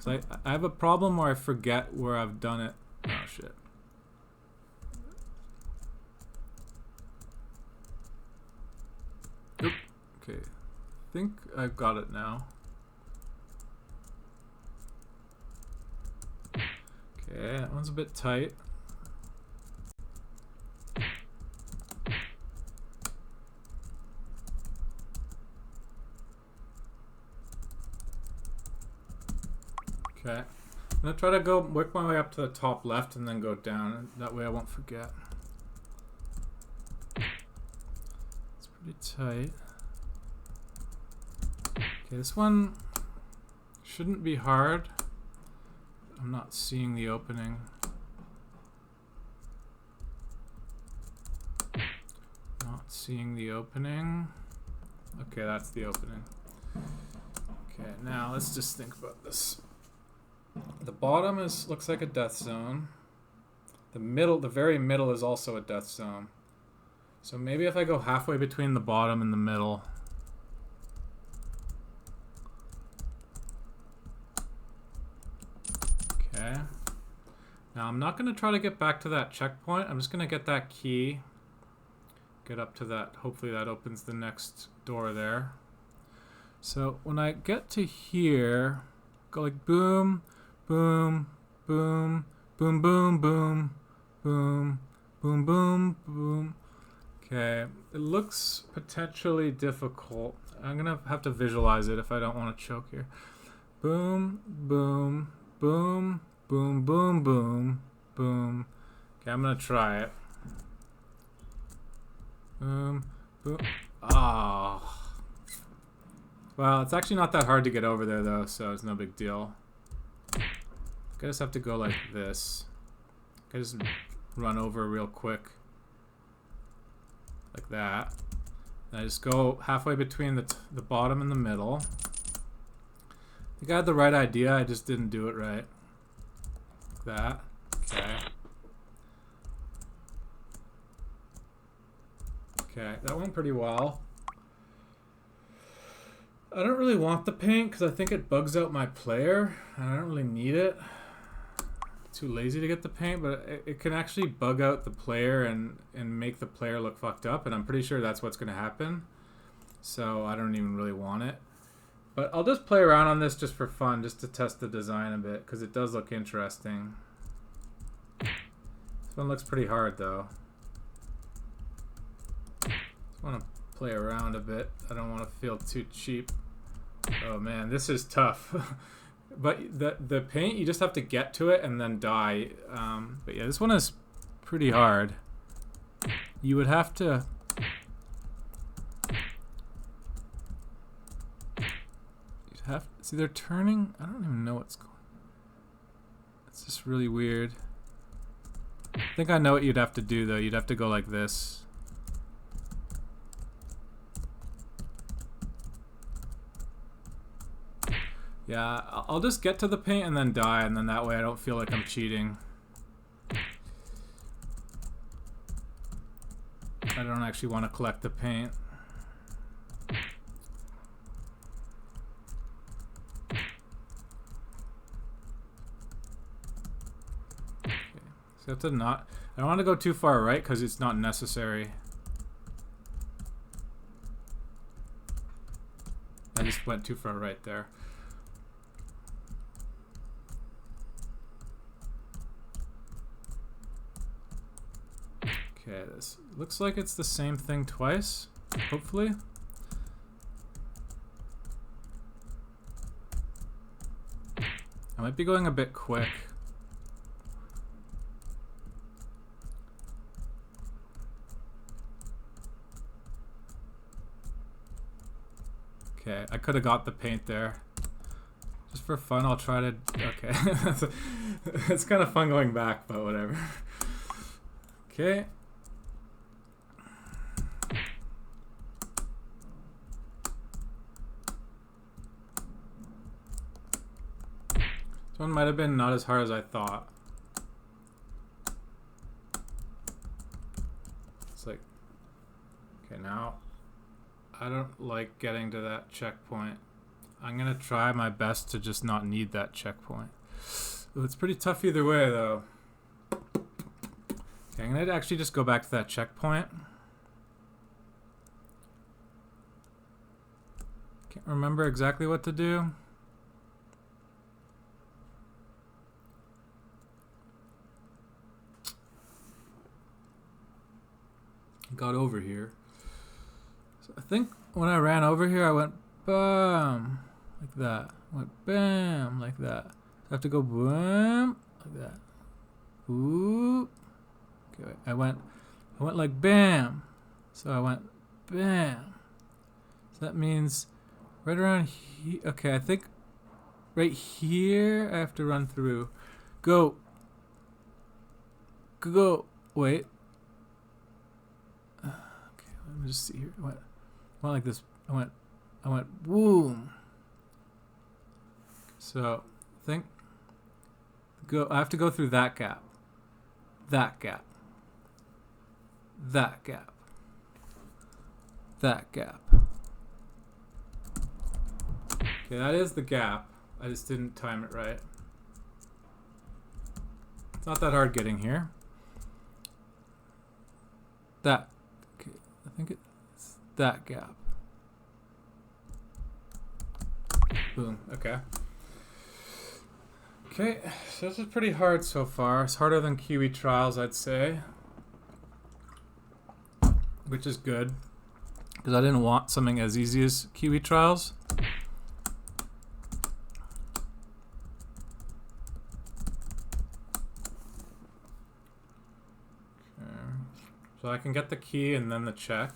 Speaker 1: Cause I have a problem where I forget where I've done it. Oh shit. Oop. Okay. I think I've got it now. Okay, that one's a bit tight. Okay, I'm gonna try to work my way up to the top left and then go down. That way I won't forget. It's pretty tight. Okay, this one shouldn't be hard. I'm not seeing the opening. Not seeing the opening. Okay, that's the opening. Okay, now let's just think about this. The bottom looks like a death zone. The very middle is also a death zone. So maybe if I go halfway between the bottom and the middle. Okay. Now I'm not going to try to get back to that checkpoint. I'm just going to get that key. get up to that. Hopefully that opens the next door there. So when I get to here, go like boom, boom, boom, boom, boom, boom, boom, boom, boom, boom. Okay, it looks potentially difficult. I'm gonna have to visualize it if I don't want to choke here. Boom, boom, boom, boom, boom, boom, boom. Okay, I'm gonna try it. Boom, boom. Ah. Well, it's actually not that hard to get over there though, so it's no big deal. I just have to go like this. I just run over real quick. Like that. And I just go halfway between the bottom and the middle. I think I had the right idea, I just didn't do it right. Like that. Okay. Okay, that went pretty well. I don't really want the paint because I think it bugs out my player, and I don't really need it. Too lazy to get the paint, but it can actually bug out the player and make the player look fucked up, and I'm pretty sure that's what's going to happen. So I don't even really want it. But I'll just play around on this just for fun, just to test the design a bit, because it does look interesting. This one looks pretty hard though. Just want to play around a bit. I don't want to feel too cheap. Oh man, this is tough. But the paint, you just have to get to it and then die. But yeah, this one is pretty hard. You would have to... See, they're turning... I don't even know what's going on. It's just really weird. I think I know what you'd have to do, though. You'd have to go like this. Yeah, I'll just get to the paint and then die, and then that way I don't feel like I'm cheating. I don't actually want to collect the paint. Okay. So I have to not... I don't want to go too far right because it's not necessary. I just went too far right there. Okay, this looks like it's the same thing twice, hopefully. I might be going a bit quick. Okay, I could have got the paint there. Just for fun, I'll try to... Okay. It's kind of fun going back, but whatever. Okay. This one might have been not as hard as I thought. It's like, okay, now I don't like getting to that checkpoint. I'm gonna try my best to just not need that checkpoint. Ooh, it's pretty tough either way though. Okay, I'm gonna actually just go back to that checkpoint. Can't remember exactly what to do. Got over here. So I think when I ran over here, I went bam like that. Went bam like that. So I have to go boom like that. Whoop. Okay, wait, I went like bam. So I went bam. So that means right around here. Okay, I think right here I have to run through. Go. Go. Wait. Let me just see here. I went like this. I went boom. So I think I have to go through that gap. That gap. That gap. That gap. Okay, that is the gap. I just didn't time it right. It's not that hard getting here. That. think it's that gap. Boom. Okay. Okay, so this is pretty hard so far. It's harder than Kiwi Trials, I'd say. Which is good. Because I didn't want something as easy as Kiwi Trials. So I can get the key and then the check.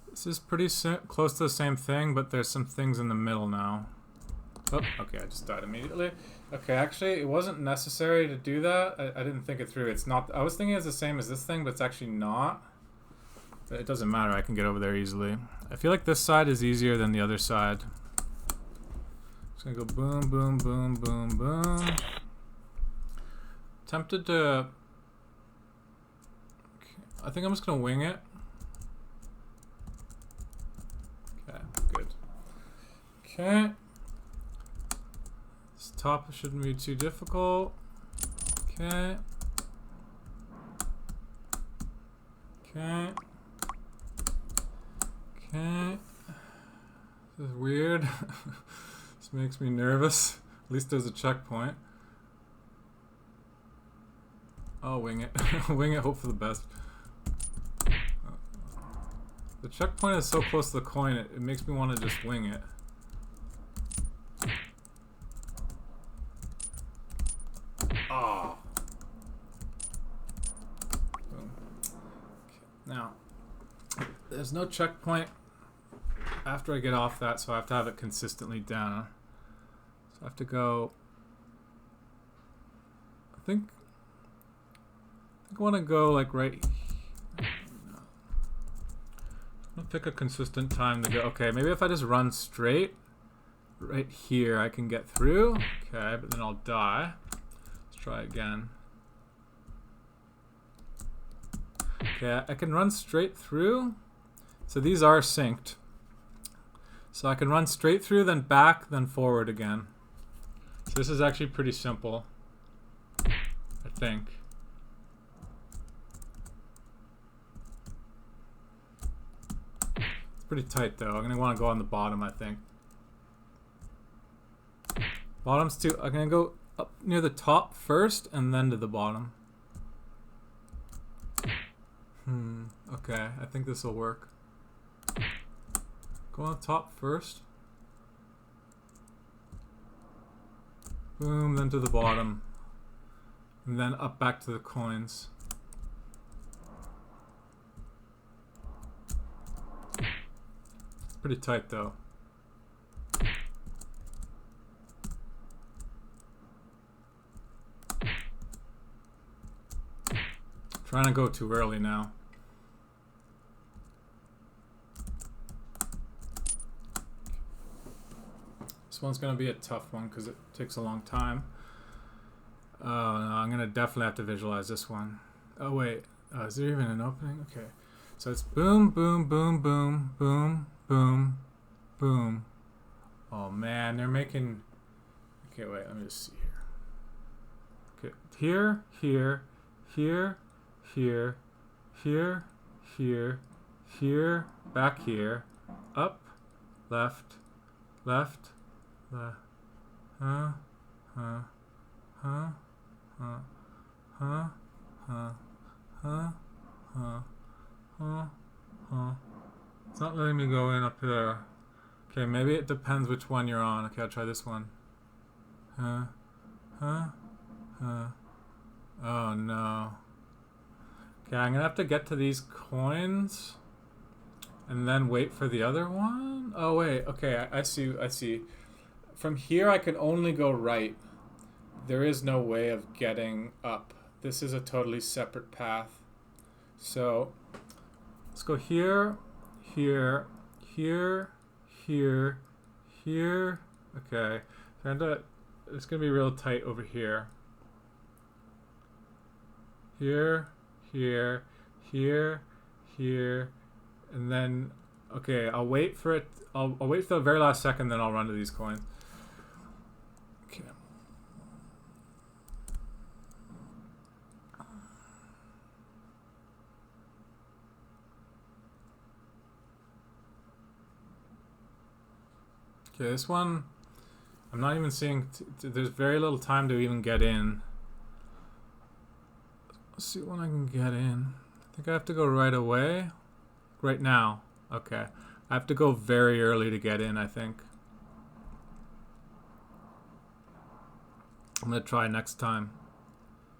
Speaker 1: This is pretty close to the same thing, but there's some things in the middle now. Oh, okay, I just died immediately. Okay, actually, it wasn't necessary to do that. I didn't think it through. It's not. I was thinking it's the same as this thing, but it's actually not. But it doesn't matter. I can get over there easily. I feel like this side is easier than the other side. Just gonna go boom, boom, boom, boom, boom. Tempted to... I think I'm just gonna wing it. Okay, good. Okay. This top shouldn't be too difficult. Okay. Okay. Okay. This is weird. This makes me nervous. At least there's a checkpoint. I'll wing it. Wing it, hope for the best. The checkpoint is so close to the coin, it makes me want to just wing it. Oh. Boom. Okay. Now, there's no checkpoint after I get off that, so I have to have it consistently down. So I have to go... I think I want to go like right here. I'm gonna pick a consistent time to go. Okay, maybe if I just run straight right here, I can get through. Okay, but then I'll die. Let's try again. Okay, I can run straight through. So these are synced. So I can run straight through, then back, then forward again. So this is actually pretty simple, I think. Pretty tight though. I'm gonna want to go on the bottom, I think. Bottom's too. I'm gonna go up near the top first and then to the bottom. Okay, I think this will work. Go on top first. Boom, then to the bottom. And then up back to the coins. Pretty tight though. Trying to go too early now. This one's gonna be a tough one because it takes a long time. Oh no, I'm gonna definitely have to visualize this one. Oh wait, is there even an opening? Okay, so it's boom, boom, boom, boom, boom. Boom, boom. Oh man, they're making... Okay, wait, let me just see here. Okay, here, here, here, here, here, here, here, back here, up, left, left, left, huh, huh, huh, huh, huh, huh, huh, huh, huh, huh. It's not letting me go in up there. Okay, maybe it depends which one you're on. Okay, I'll try this one. Huh? Huh? Huh? Oh no. Okay, I'm gonna have to get to these coins and then wait for the other one? Oh wait, okay, I see. From here I can only go right. There is no way of getting up. This is a totally separate path. So, let's go here. Here, here, here, here. Okay, it's gonna be real tight over here. Here, here, here, here, and then okay. I'll wait for it. I'll wait for the very last second, then I'll run to these coins. Okay. Okay, this one, I'm not even seeing, there's very little time to even get in. Let's see when I can get in. I think I have to go right away. Right now. Okay. I have to go very early to get in, I think. I'm going to try next time.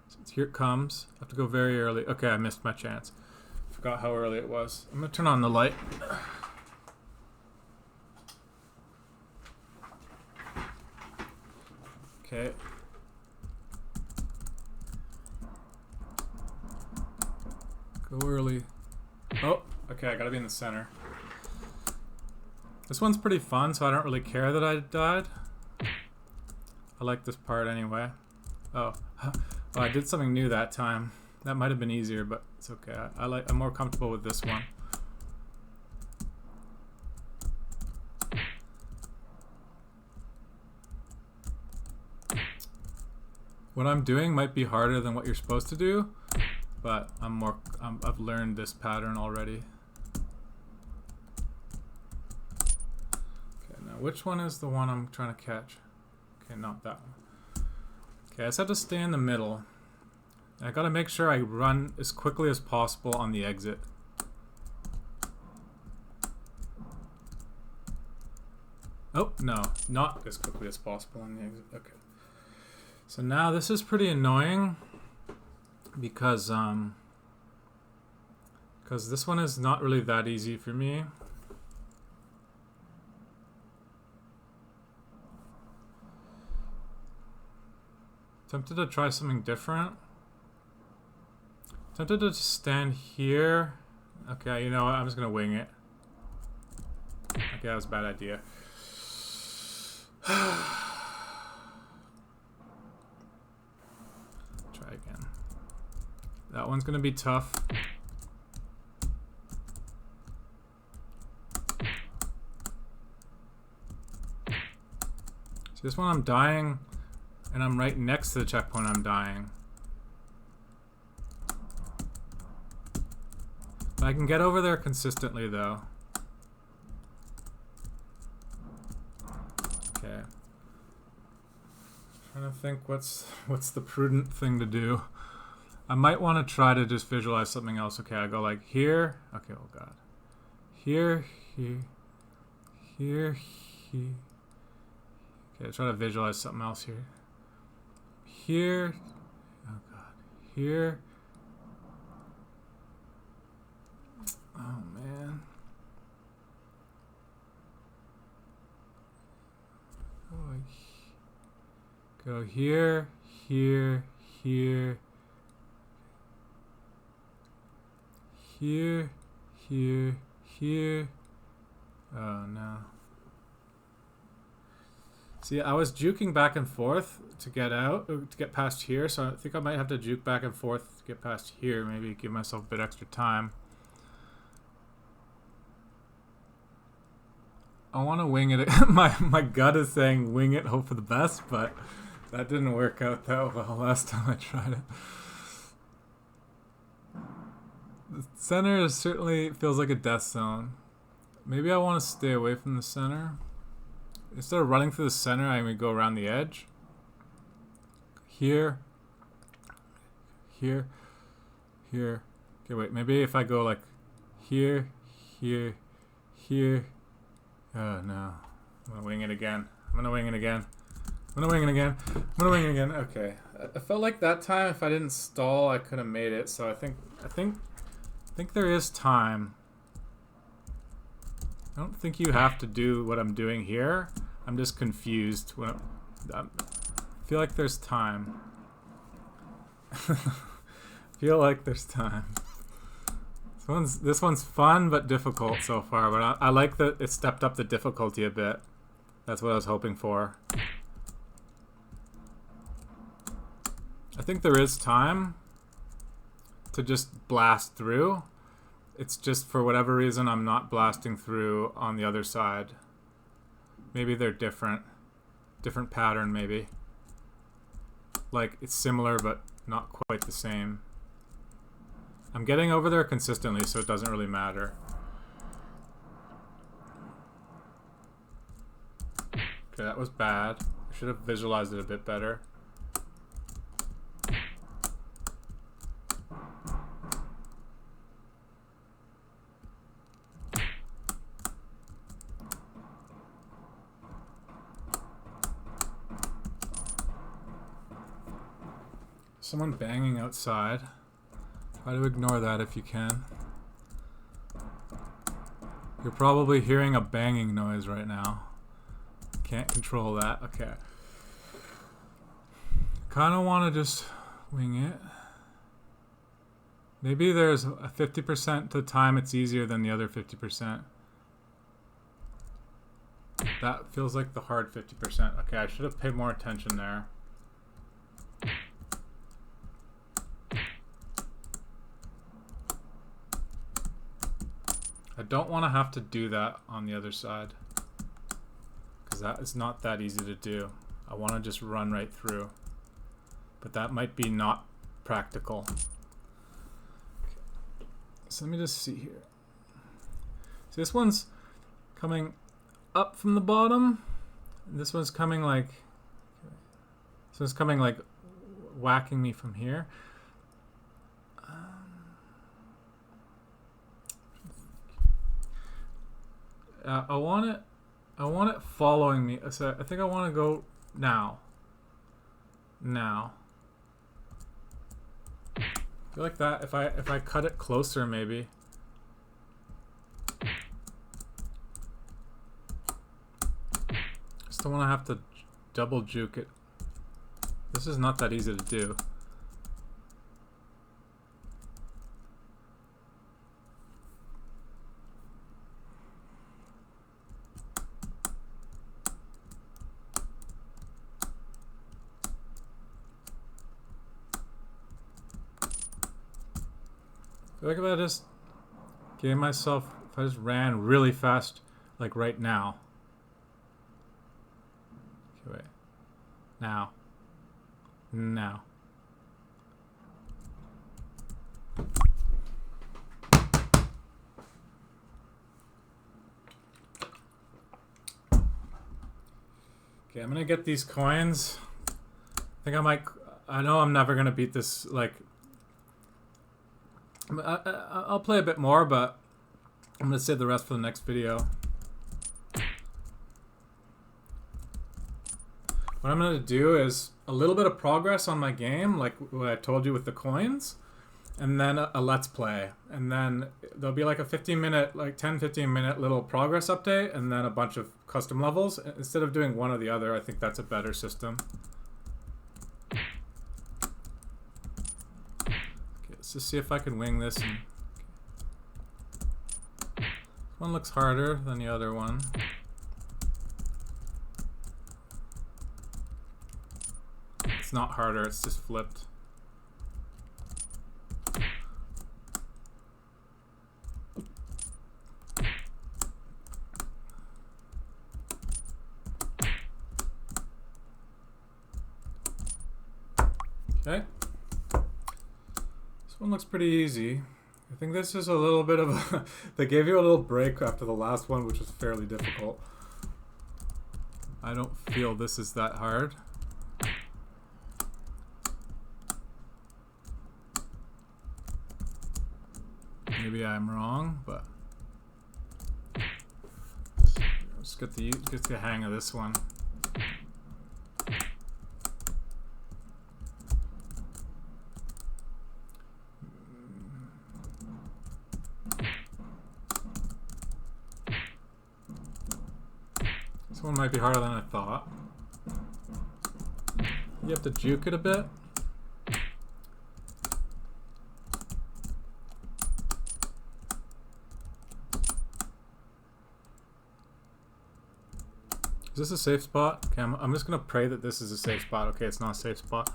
Speaker 1: So here it comes. I have to go very early. Okay, I missed my chance. Forgot how early it was. I'm going to turn on the light. Okay. Go early. Oh, okay, I gotta be in the center. This one's pretty fun, so I don't really care that I died. I like this part anyway. Oh, well, I did something new that time. That might have been easier, but it's okay. I'm more comfortable with this one. What I'm doing might be harder than what you're supposed to do, but I've learned this pattern already. Okay, now which one is the one I'm trying to catch? Okay, not that one. Okay, I just have to stay in the middle. I gotta make sure I run as quickly as possible on the exit. Oh, no, not as quickly as possible on the exit. Okay. So now this is pretty annoying because this one is not really that easy for me. Tempted to try something different. Tempted to just stand here. Okay, you know what? I'm just gonna wing it. Okay, that was a bad idea. Try again. That one's gonna be tough. So this one I'm dying, and I'm right next to the checkpoint I'm dying. But I can get over there consistently though. Okay. Trying to think what's the prudent thing to do. I might want to try to just visualize something else. Okay, I go like here. Okay, oh god. Here, here, here, here. Okay, try to visualize something else here. Here. Oh god. Here. Oh man. Go here, here, here. Here, here, here. Oh no. See, I was juking back and forth to get out, to get past here, so I think I might have to juke back and forth to get past here, maybe give myself a bit extra time. I want to wing it. my gut is saying wing it, hope for the best, but that didn't work out that well last time I tried it. The center certainly feels like a death zone. Maybe I want to stay away from the center. Instead of running through the center, I'm going to go around the edge. Here. Here. Here. Okay, wait. Maybe if I go like here, here, here. Oh, no. I'm going to wing it again. I'm going to wing it again. I'm going to wing it again. I'm going to wing it again. Okay. I felt like that time if I didn't stall, I could have made it. So I think there is time. I don't think you have to do what I'm doing here. I'm just confused. I feel like there's time. Feel like there's time. This one's fun but difficult so far. But I like that it stepped up the difficulty a bit. That's what I was hoping for. I think there is time to just blast through. It's just for whatever reason I'm not blasting through on the other side. Maybe they're different. Different pattern maybe. Like it's similar but not quite the same. I'm getting over there consistently so it doesn't really matter. Okay, that was bad. I should have visualized it a bit better. Someone banging outside. Try to ignore that if you can. You're probably hearing a banging noise right now. Can't control that. Okay. Kind of want to just wing it. Maybe there's a 50% to the time it's easier than the other 50%. That feels like the hard 50%. Okay, I should have paid more attention there. I don't want to have to do that on the other side, because that is not that easy to do. I want to just run right through, but that might be not practical. Okay. So let me just see here. So this one's coming up from the bottom, and this one's coming like, so it's coming like whacking me from here. I want it following me. So I think I want to go now. Now. I feel like that if I cut it closer, maybe. Just don't want to have to double juke it. This is not that easy to do. I feel like if I just gave myself, if I just ran really fast, like right now. Okay, wait. Now. Now. Okay, I'm gonna get these coins. I think I might, I know I'm never gonna beat this, like, I'll play a bit more, but I'm going to save the rest for the next video. What I'm going to do is a little bit of progress on my game, like what I told you with the coins, and then a let's play. And then there'll be like a 15-minute, like 10-15 minute little progress update, and then a bunch of custom levels. Instead of doing one or the other, I think that's a better system. Let's just see if I can wing this. And one looks harder than the other one. It's not harder, it's just flipped. Okay. This one looks pretty easy. I think this is a little bit of a... They gave you a little break after the last one, which was fairly difficult. I don't feel this is that hard. Maybe I'm wrong, but... Let's get the hang of this one. This one might be harder than I thought. You have to juke it a bit. Is this a safe spot? Okay, I'm just gonna pray that this is a safe spot. Okay, it's not a safe spot.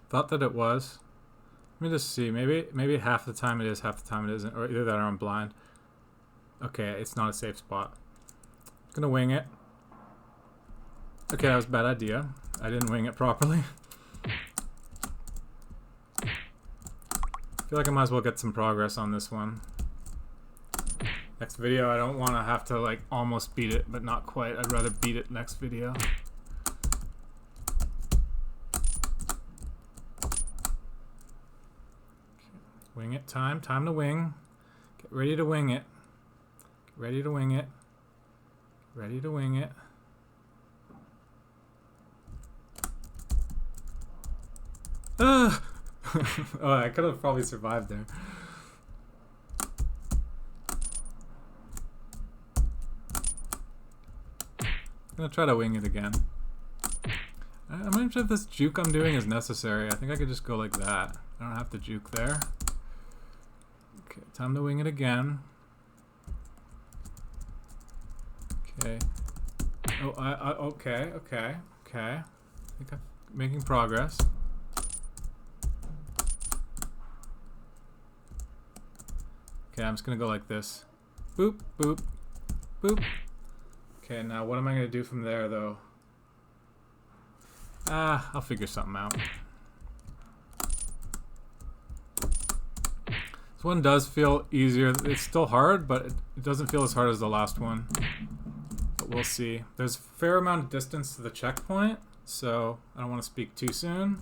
Speaker 1: Thought that it was. Let me just see. Maybe half the time it is, half the time it isn't, or either that or I'm blind. Okay, it's not a safe spot. I'm gonna wing it. Okay, that was a bad idea. I didn't wing it properly. I feel like I might as well get some progress on this one. Next video, I don't want to have to like almost beat it, but not quite. I'd rather beat it next video. Okay. Wing it time. Time to wing. Get ready to wing it. Get ready to wing it. Get ready to wing it. Oh, I could have probably survived there. I'm gonna try to wing it again. I'm not sure if this juke I'm doing is necessary. I think I could just go like that. I don't have to juke there. Okay, time to wing it again. Okay. Oh, okay. I think I'm making progress. Okay, I'm just gonna go like this. Boop, boop, boop. Okay, now what am I gonna do from there, though? I'll figure something out. This one does feel easier. It's still hard, but it doesn't feel as hard as the last one. But we'll see. There's a fair amount of distance to the checkpoint, so I don't want to speak too soon.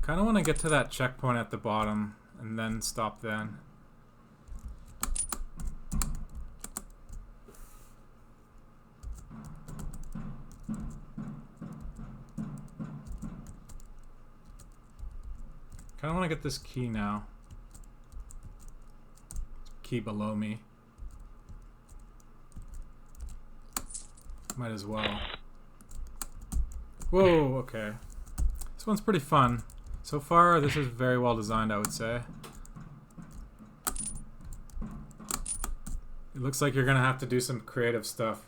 Speaker 1: Kind of want to get to that checkpoint at the bottom and then stop then. Kind of want to get this key now. Key below me. Might as well. Whoa, okay. This one's pretty fun. So far, this is very well designed, I would say. It looks like you're gonna have to do some creative stuff.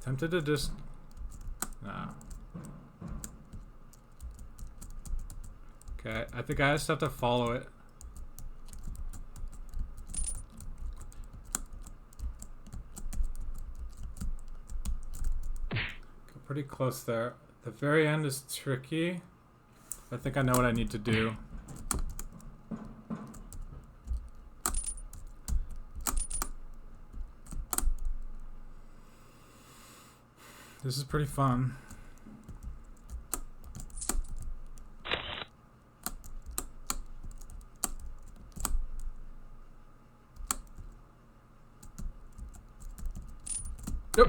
Speaker 1: Tempted to just... Nah. Okay, I think I just have to follow it. Go pretty close there. The very end is tricky. I think I know what I need to do. This is pretty fun. Yep.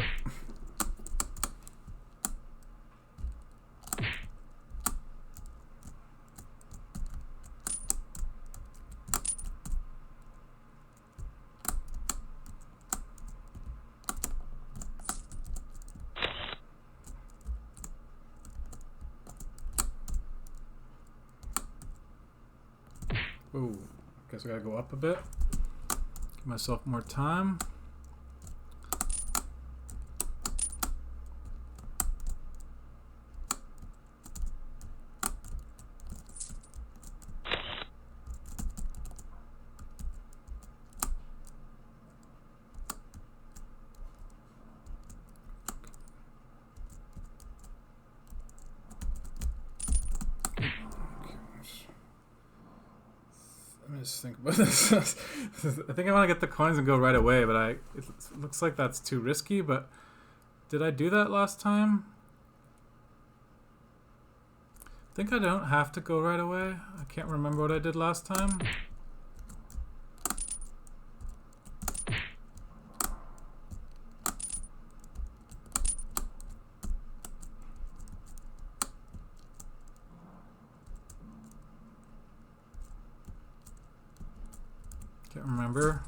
Speaker 1: Ooh, guess I gotta go up a bit. Give myself more time. Just think about this. I think I want to get the coins and go right away, but it looks like that's too risky, but did I do that last time? I think I don't have to go right away. I can't remember what I did last time. Can't remember.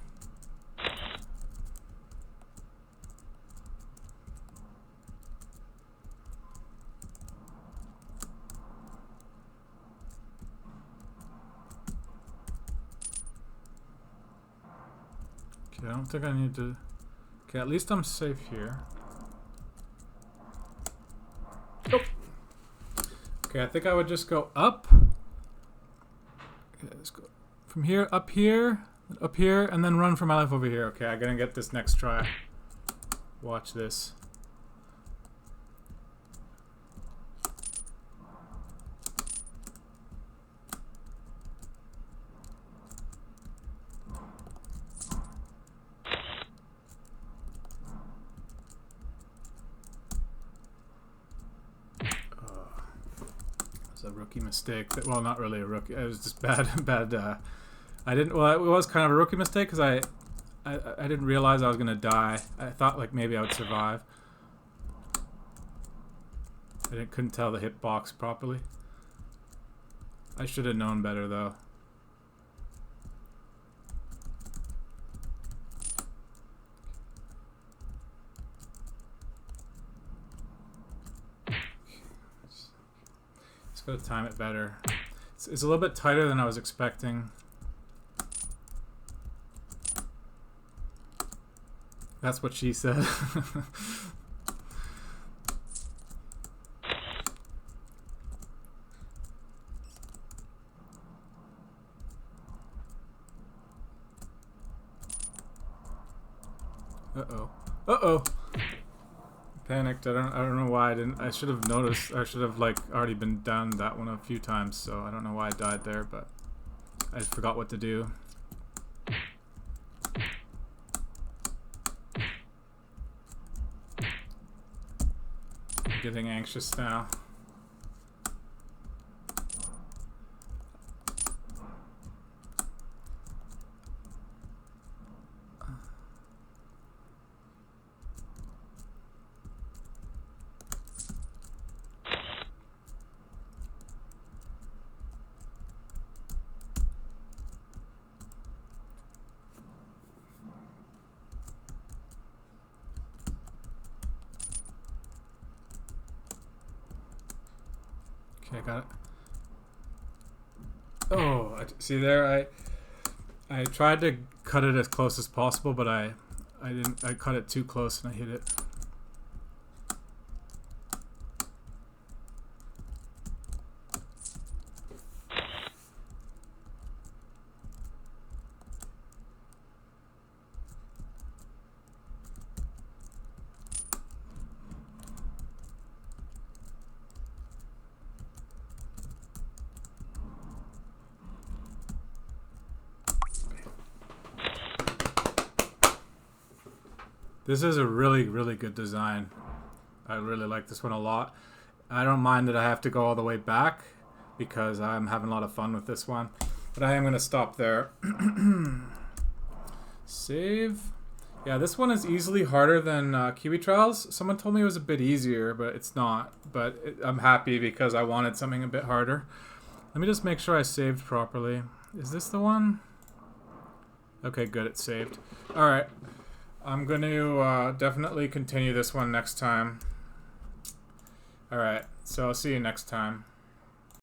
Speaker 1: Okay, I don't think I need to... Okay, at least I'm safe here. Oh. Okay, I think I would just go up. Okay, let's go from here, up here, and then run for my life over here. Okay, I'm gonna get this next try. Watch this. A rookie mistake. Well, not really a rookie. It was just bad. I didn't. Well, it was kind of a rookie mistake because I didn't realize I was gonna die. I thought like maybe I would survive. Couldn't tell the hitbox properly. I should have known better though. Gotta time it better. It's a little bit tighter than I was expecting. That's what she said. Uh-oh. Uh-oh. Panicked. I don't know why I didn't. I should have noticed. I should have like already been down that one a few times. So I don't know why I died there, but I forgot what to do. I'm getting anxious now. Okay, I got it. Oh, see there, I tried to cut it as close as possible, but I didn't. I cut it too close and I hit it. This is a really, really good design. I really like this one a lot. I don't mind that I have to go all the way back because I'm having a lot of fun with this one. But I am going to stop there. Save. Yeah, this one is easily harder than Kiwi Trials. Someone told me it was a bit easier, but it's not. But I'm happy because I wanted something a bit harder. Let me just make sure I saved properly. Is this the one? Okay, good, it's saved. Alright. I'm going to definitely continue this one next time. Alright, so I'll see you next time.